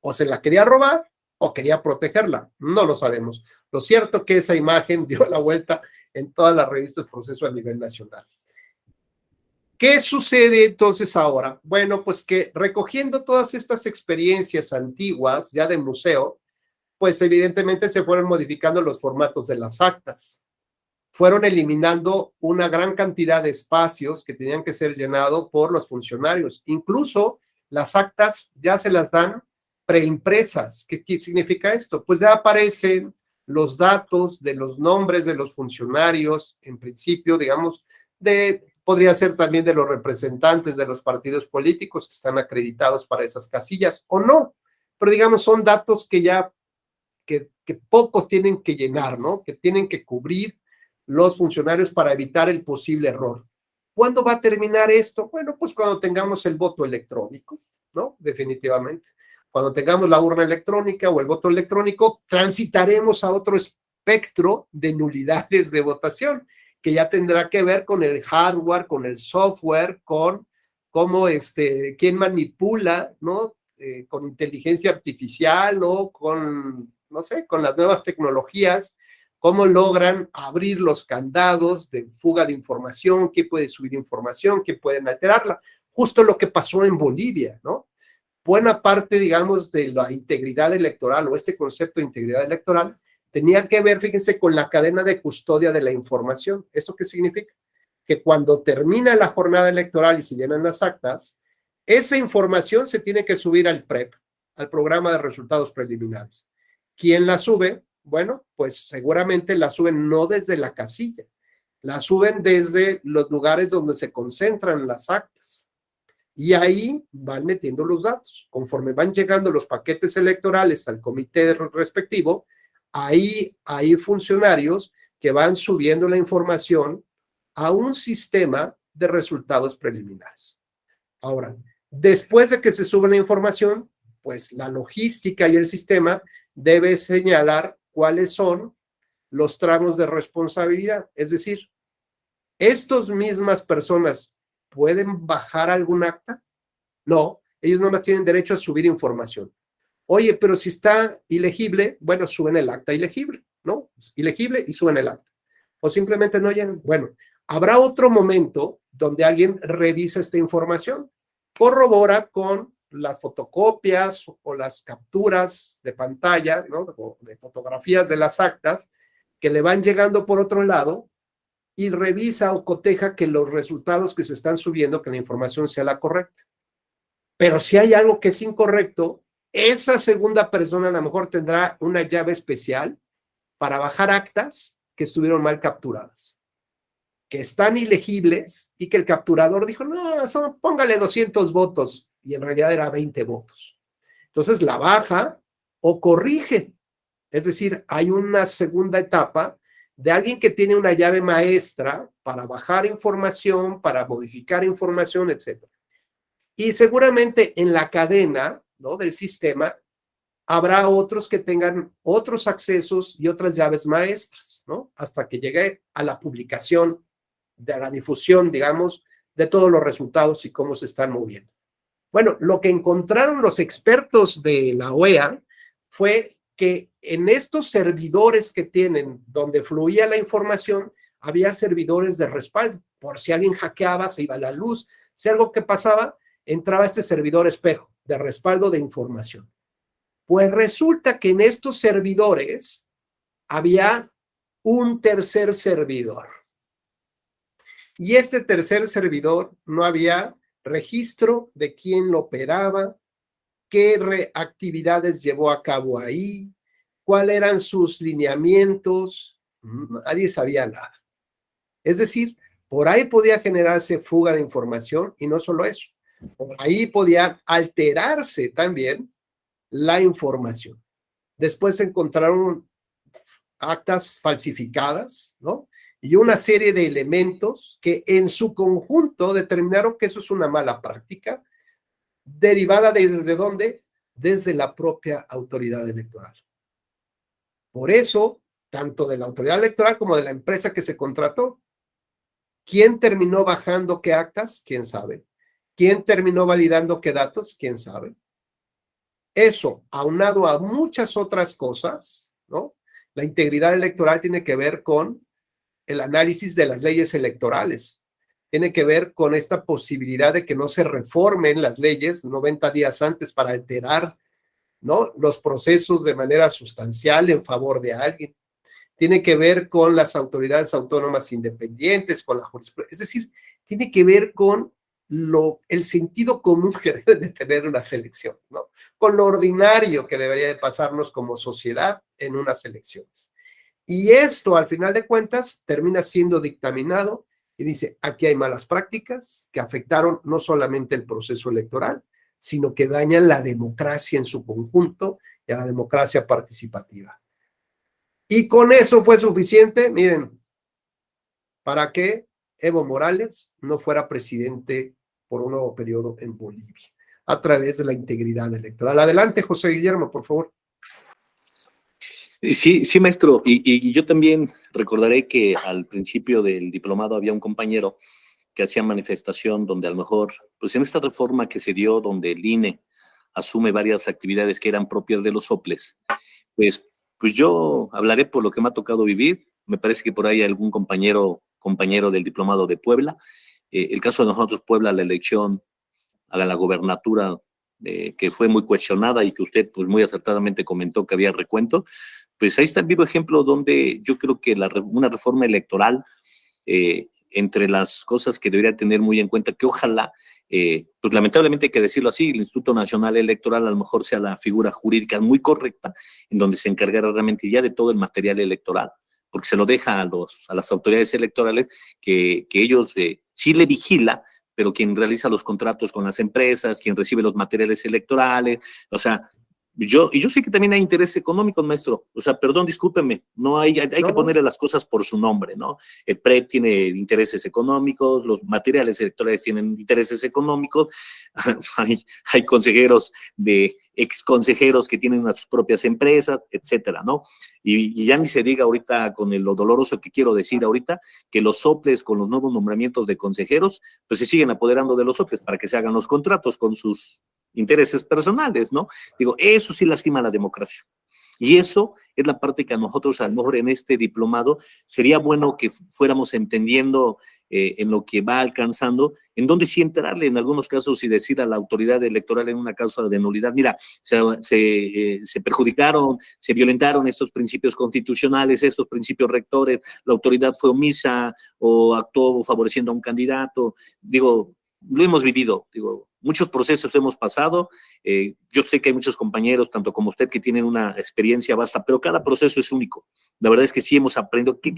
O se la quería robar o quería protegerla, no lo sabemos. Lo cierto es que esa imagen dio la vuelta en todas las revistas Proceso a nivel nacional. ¿Qué sucede entonces ahora? Bueno, pues que recogiendo todas estas experiencias antiguas, ya de museo, pues evidentemente se fueron modificando los formatos de las actas. Fueron eliminando una gran cantidad de espacios que tenían que ser llenados por los funcionarios. Incluso las actas ya se las dan preimpresas. ¿Qué significa esto? Pues ya aparecen los datos de los nombres de los funcionarios, en principio, digamos, podría ser también de los representantes de los partidos políticos que están acreditados para esas casillas o no, pero digamos son datos que ya, que pocos tienen que llenar, ¿no? Que tienen que cubrir los funcionarios para evitar el posible error. ¿Cuándo va a terminar esto? Bueno, pues cuando tengamos el voto electrónico, ¿no? Definitivamente. Cuando tengamos la urna electrónica o el voto electrónico, transitaremos a otro espectro de nulidades de votación, que ya tendrá que ver con el hardware, con el software, con cómo quién manipula, ¿no? Con inteligencia artificial o con, no sé, con las nuevas tecnologías, cómo logran abrir los candados de fuga de información, qué puede subir información, qué pueden alterarla. Justo lo que pasó en Bolivia, ¿no? Buena parte, digamos, de la integridad electoral o este concepto de integridad electoral tenía que ver, fíjense, con la cadena de custodia de la información. ¿Esto qué significa? Que cuando termina la jornada electoral y se llenan las actas, esa información se tiene que subir al PREP, al programa de resultados preliminares. ¿Quién la sube? Bueno, pues seguramente la suben no desde la casilla, la suben desde los lugares donde se concentran las actas. Y ahí van metiendo los datos. Conforme van llegando los paquetes electorales al comité respectivo, ahí hay funcionarios que van subiendo la información a un sistema de resultados preliminares. Ahora, después de que se sube la información, pues la logística y el sistema debe señalar cuáles son los tramos de responsabilidad. Es decir, ¿estas mismas personas pueden bajar algún acta? No, ellos nomás tienen derecho a subir información. Oye, pero si está ilegible, bueno, suben el acta ilegible, ¿no? Ilegible y suben el acta. O simplemente no llenan. Bueno, habrá otro momento donde alguien revisa esta información, corrobora con las fotocopias o las capturas de pantalla, ¿no? O de fotografías de las actas que le van llegando por otro lado y revisa o coteja que los resultados que se están subiendo, que la información sea la correcta. Pero si hay algo que es incorrecto, esa segunda persona a lo mejor tendrá una llave especial para bajar actas que estuvieron mal capturadas, que están ilegibles y que el capturador dijo, no, póngale 200 votos y en realidad era 20 votos. Entonces la baja o corrige. Es decir, hay una segunda etapa de alguien que tiene una llave maestra para bajar información, para modificar información, etc. Y seguramente en la cadena, ¿no?, del sistema habrá otros que tengan otros accesos y otras llaves maestras, ¿no? Hasta que llegue a la publicación, de la difusión, digamos, de todos los resultados y cómo se están moviendo. Bueno, lo que encontraron los expertos de la OEA fue que en estos servidores que tienen, donde fluía la información, había servidores de respaldo. Por si alguien hackeaba, se iba la luz. Si algo que pasaba, entraba este servidor espejo de respaldo de información. Pues resulta que en estos servidores había un tercer servidor. Y este tercer servidor no había registro de quién lo operaba, qué actividades llevó a cabo ahí, cuáles eran sus lineamientos. Nadie sabía nada. Es decir, por ahí podía generarse fuga de información y no solo eso. Por ahí podía alterarse también la información. Después se encontraron actas falsificadas, ¿no? Y una serie de elementos que en su conjunto determinaron que eso es una mala práctica, derivada ¿desde dónde? Desde la propia autoridad electoral. Por eso, tanto de la autoridad electoral como de la empresa que se contrató, ¿quién terminó bajando qué actas? ¿Quién sabe? ¿Quién terminó validando qué datos? ¿Quién sabe? Eso, aunado a muchas otras cosas, ¿no? La integridad electoral tiene que ver con el análisis de las leyes electorales. Tiene que ver con esta posibilidad de que no se reformen las leyes 90 días antes para alterar, ¿no?, los procesos de manera sustancial en favor de alguien. Tiene que ver con las autoridades autónomas independientes, con la jurisprudencia. Es decir, tiene que ver con el sentido común que debe de tener una selección, ¿no? Con lo ordinario que debería de pasarnos como sociedad en unas elecciones. Y esto, al final de cuentas, termina siendo dictaminado y dice, aquí hay malas prácticas que afectaron no solamente el proceso electoral, sino que dañan la democracia en su conjunto y a la democracia participativa. Y con eso fue suficiente, miren, para que Evo Morales no fuera presidente por un nuevo periodo en Bolivia, a través de la integridad electoral. Adelante, José Guillermo, por favor.
Sí, sí, maestro. Y yo también recordaré que al principio del diplomado había un compañero que hacía manifestación donde a lo mejor, pues en esta reforma que se dio, donde el INE asume varias actividades que eran propias de los soples, pues yo hablaré por lo que me ha tocado vivir. Me parece que por ahí hay algún compañero del diplomado de Puebla. El caso de nosotros, Puebla, la elección a la gobernatura, que fue muy cuestionada y que usted pues muy acertadamente comentó que había recuento, pues ahí está el vivo ejemplo donde yo creo que una reforma electoral, entre las cosas que debería tener muy en cuenta, que ojalá, pues lamentablemente hay que decirlo así, el Instituto Nacional Electoral a lo mejor sea la figura jurídica muy correcta, en donde se encargará realmente ya de todo el material electoral, porque se lo deja a las autoridades electorales que ellos sí le vigila, pero quien realiza los contratos con las empresas, quien recibe los materiales electorales, o sea, yo sé que también hay intereses económicos, maestro. O sea, perdón, discúlpeme, no hay que ponerle las cosas por su nombre, ¿no? El PREP tiene intereses económicos, los materiales electorales tienen intereses económicos, hay consejeros ex consejeros que tienen sus propias empresas, etcétera, ¿no? Y ya ni se diga ahorita con lo doloroso que quiero decir ahorita, que los soples con los nuevos nombramientos de consejeros, pues se siguen apoderando de los soples para que se hagan los contratos con sus intereses personales, ¿no? Digo, eso sí lastima la democracia. Y eso es la parte que a nosotros, a lo mejor en este diplomado, sería bueno que fuéramos entendiendo en lo que va alcanzando, en donde sí entrarle en algunos casos y decir a la autoridad electoral en una causa de nulidad, mira, se perjudicaron, se violentaron estos principios constitucionales, estos principios rectores, la autoridad fue omisa o actuó favoreciendo a un candidato. Digo, lo hemos vivido, digo, muchos procesos hemos pasado, yo sé que hay muchos compañeros, tanto como usted, que tienen una experiencia vasta, pero cada proceso es único. La verdad es que sí hemos aprendido que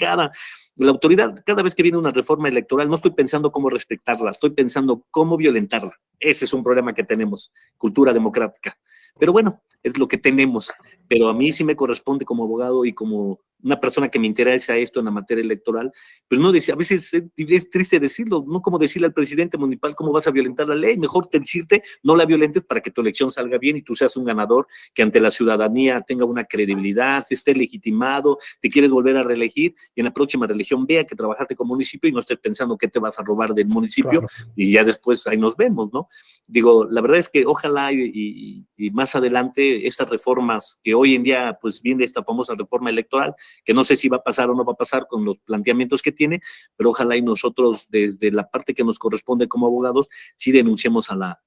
la autoridad, cada vez que viene una reforma electoral, no estoy pensando cómo respetarla, estoy pensando cómo violentarla. Ese es un problema que tenemos, cultura democrática. Pero bueno, es lo que tenemos. Pero a mí sí me corresponde como abogado y como una persona que me interesa esto en la materia electoral, pues no decir, a veces es triste decirlo, no como decirle al presidente municipal cómo vas a violentar la ley, mejor decirte no la violentes para que tu elección salga bien y tú seas un ganador, que ante la ciudadanía tenga una credibilidad, esté legitimado, te quieres volver a reelegir y en la próxima reelección vea que trabajaste como municipio y no estés pensando que te vas a robar del municipio, claro, y ya después ahí nos vemos, ¿no? Digo, la verdad es que ojalá y más adelante estas reformas que hoy en día pues viene esta famosa reforma electoral, que no sé si va a pasar o no va a pasar con los planteamientos que tiene, pero ojalá y nosotros desde la parte que nos corresponde como abogados sí denunciemos a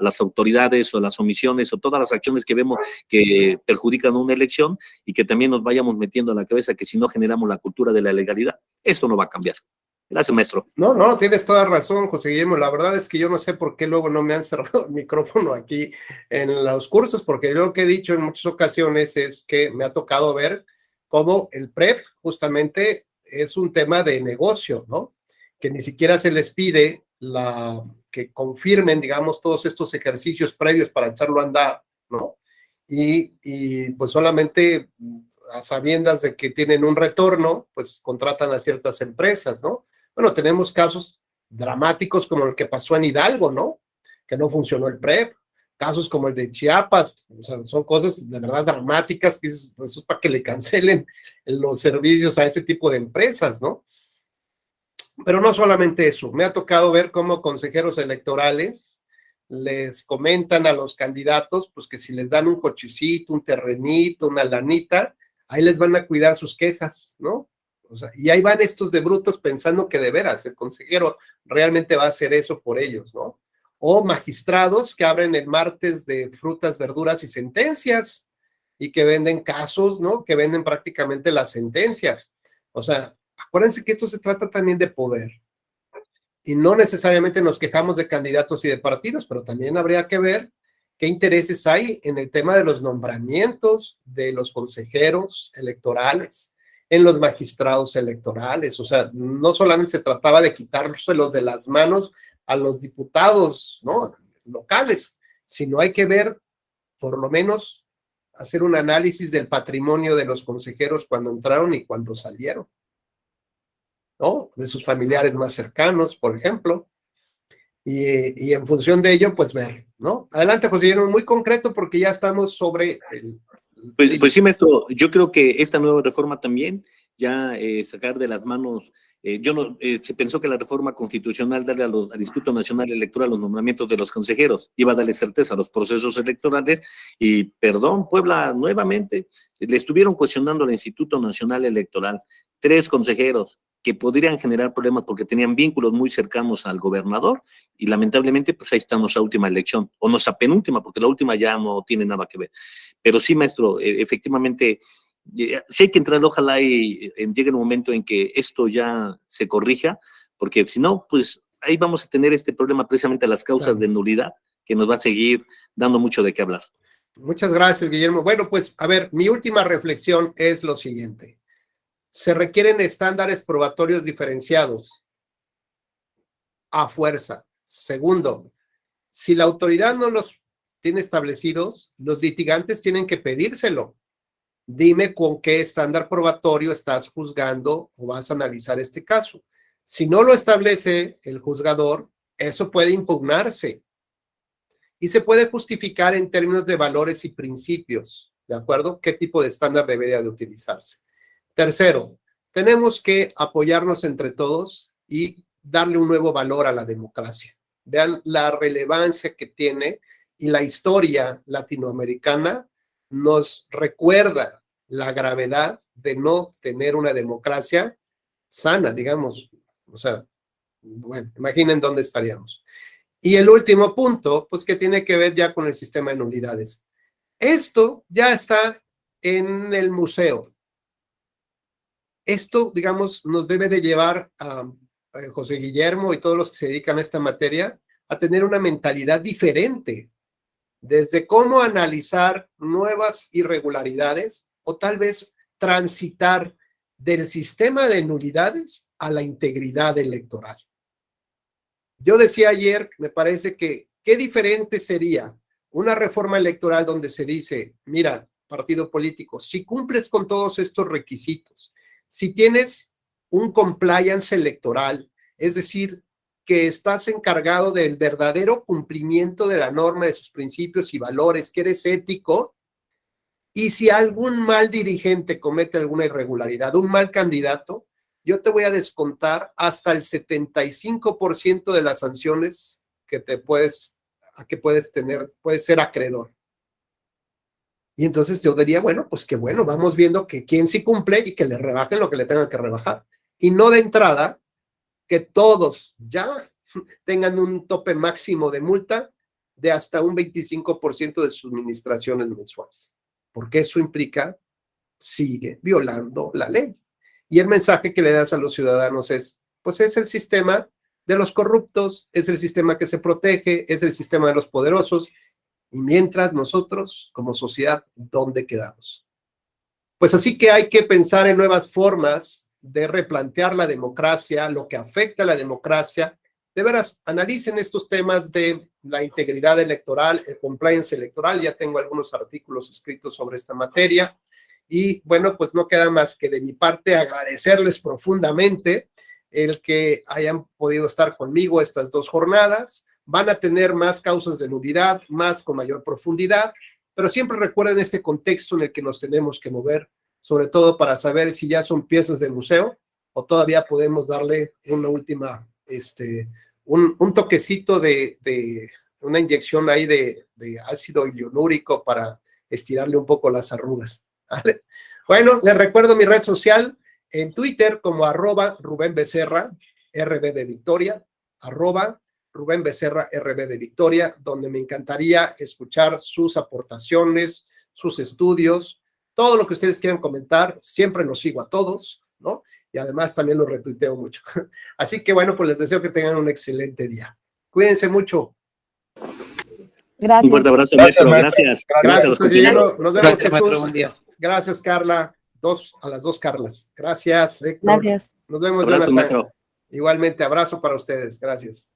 las autoridades o las omisiones o todas las acciones que vemos que perjudican una elección y que también nos vayamos metiendo a la cabeza que si no generamos la cultura de la legalidad, esto no va a cambiar. Gracias, maestro.
No, tienes toda razón, José Guillermo. La verdad es que yo no sé por qué luego no me han cerrado el micrófono aquí en los cursos, porque yo lo que he dicho en muchas ocasiones es que me ha tocado ver cómo el PREP justamente es un tema de negocio, ¿no? Que ni siquiera se les pide que confirmen, digamos, todos estos ejercicios previos para echarlo a andar, ¿no? Y pues solamente a sabiendas de que tienen un retorno, pues contratan a ciertas empresas, ¿no? Bueno, tenemos casos dramáticos como el que pasó en Hidalgo, ¿no? Que no funcionó el PREP, casos como el de Chiapas, o sea, son cosas de verdad dramáticas, que eso es para que le cancelen los servicios a ese tipo de empresas, ¿no? Pero no solamente eso, me ha tocado ver cómo consejeros electorales les comentan a los candidatos, pues que si les dan un cochecito, un terrenito, una lanita, ahí les van a cuidar sus quejas, ¿no? O sea, y ahí van estos de brutos pensando que de veras el consejero realmente va a hacer eso por ellos, ¿no? O magistrados que abren el martes de frutas, verduras y sentencias y que venden casos, ¿no? Que venden prácticamente las sentencias. O sea, acuérdense que esto se trata también de poder. Y no necesariamente nos quejamos de candidatos y de partidos, pero también habría que ver qué intereses hay en el tema de los nombramientos de los consejeros electorales, en los magistrados electorales. O sea, no solamente se trataba de quitárselos de las manos a los diputados, ¿no?, locales, sino hay que ver, por lo menos, hacer un análisis del patrimonio de los consejeros cuando entraron y cuando salieron, ¿no?, de sus familiares más cercanos, por ejemplo, y en función de ello, pues ver, ¿no? Adelante, José Guillermo, muy concreto porque ya estamos sobre el...
Pues sí, maestro, yo creo que esta nueva reforma también, ya sacar de las manos, se pensó que la reforma constitucional darle al Instituto Nacional Electoral los nombramientos de los consejeros, iba a darle certeza a los procesos electorales, y perdón, Puebla, nuevamente, le estuvieron cuestionando al Instituto Nacional Electoral, 3 consejeros que podrían generar problemas porque tenían vínculos muy cercanos al gobernador, y lamentablemente, pues ahí está nuestra última elección, o nuestra penúltima, porque la última ya no tiene nada que ver. Pero sí, maestro, efectivamente, sí hay que entrar, ojalá y llegue el momento en que esto ya se corrija, porque si no, pues ahí vamos a tener este problema precisamente a las causas de nulidad, que nos va a seguir dando mucho de qué hablar.
Muchas gracias, Guillermo. Bueno, pues, a ver, mi última reflexión es lo siguiente. Se requieren estándares probatorios diferenciados a fuerza. Segundo, si la autoridad no los tiene establecidos, los litigantes tienen que pedírselo. Dime con qué estándar probatorio estás juzgando o vas a analizar este caso. Si no lo establece el juzgador, eso puede impugnarse y se puede justificar en términos de valores y principios, ¿de acuerdo? ¿Qué tipo de estándar debería de utilizarse? Tercero, tenemos que apoyarnos entre todos y darle un nuevo valor a la democracia. Vean la relevancia que tiene y la historia latinoamericana nos recuerda la gravedad de no tener una democracia sana, digamos. O sea, bueno, imaginen dónde estaríamos. Y el último punto, pues que tiene que ver ya con el sistema de nulidades. Esto ya está en el museo. Esto, digamos, nos debe de llevar a José Guillermo y todos los que se dedican a esta materia a tener una mentalidad diferente, desde cómo analizar nuevas irregularidades o tal vez transitar del sistema de nulidades a la integridad electoral. Yo decía ayer, me parece que qué diferente sería una reforma electoral donde se dice, mira, partido político, si cumples con todos estos requisitos, si tienes un compliance electoral, es decir, que estás encargado del verdadero cumplimiento de la norma, de sus principios y valores, que eres ético, y si algún mal dirigente comete alguna irregularidad, un mal candidato, yo te voy a descontar hasta el 75% de las sanciones que puedes tener, puedes ser acreedor. Y entonces yo diría, bueno, pues qué bueno, vamos viendo que quién sí cumple y que le rebajen lo que le tengan que rebajar. Y no de entrada que todos ya tengan un tope máximo de multa de hasta un 25% de sus administraciones mensuales. Porque eso implica, sigue violando la ley. Y el mensaje que le das a los ciudadanos es, pues es el sistema de los corruptos, es el sistema que se protege, es el sistema de los poderosos, y mientras nosotros, como sociedad, ¿dónde quedamos? Pues así que hay que pensar en nuevas formas de replantear la democracia, lo que afecta a la democracia. De veras, analicen estos temas de la integridad electoral, el compliance electoral. Ya tengo algunos artículos escritos sobre esta materia. Y bueno, pues no queda más que de mi parte agradecerles profundamente el que hayan podido estar conmigo estas 2 jornadas. Van a tener más causas de nulidad, más con mayor profundidad, pero siempre recuerden este contexto en el que nos tenemos que mover, sobre todo para saber si ya son piezas de museo o todavía podemos darle una última, un toquecito de una inyección ahí de ácido hialurónico para estirarle un poco las arrugas. ¿Vale? Bueno, les recuerdo mi red social en Twitter como @Rubén Becerra, RB de Victoria, @Rubén Becerra, RB de Victoria, donde me encantaría escuchar sus aportaciones, sus estudios, todo lo que ustedes quieran comentar. Siempre los sigo a todos, ¿no? Y además también los retuiteo mucho. Así que bueno, pues les deseo que tengan un excelente día. Cuídense mucho.
Gracias.
Un fuerte abrazo, maestro. Gracias.
Gracias, compañeros. Nos vemos,
Gracias, maestro.
Jesús.
Buen día.
Gracias, Carla. A las 2 Carlas. Gracias, Héctor.
Gracias.
Nos vemos,
Abrazo,
Jonathan.
maestro.
Igualmente, abrazo para ustedes. Gracias.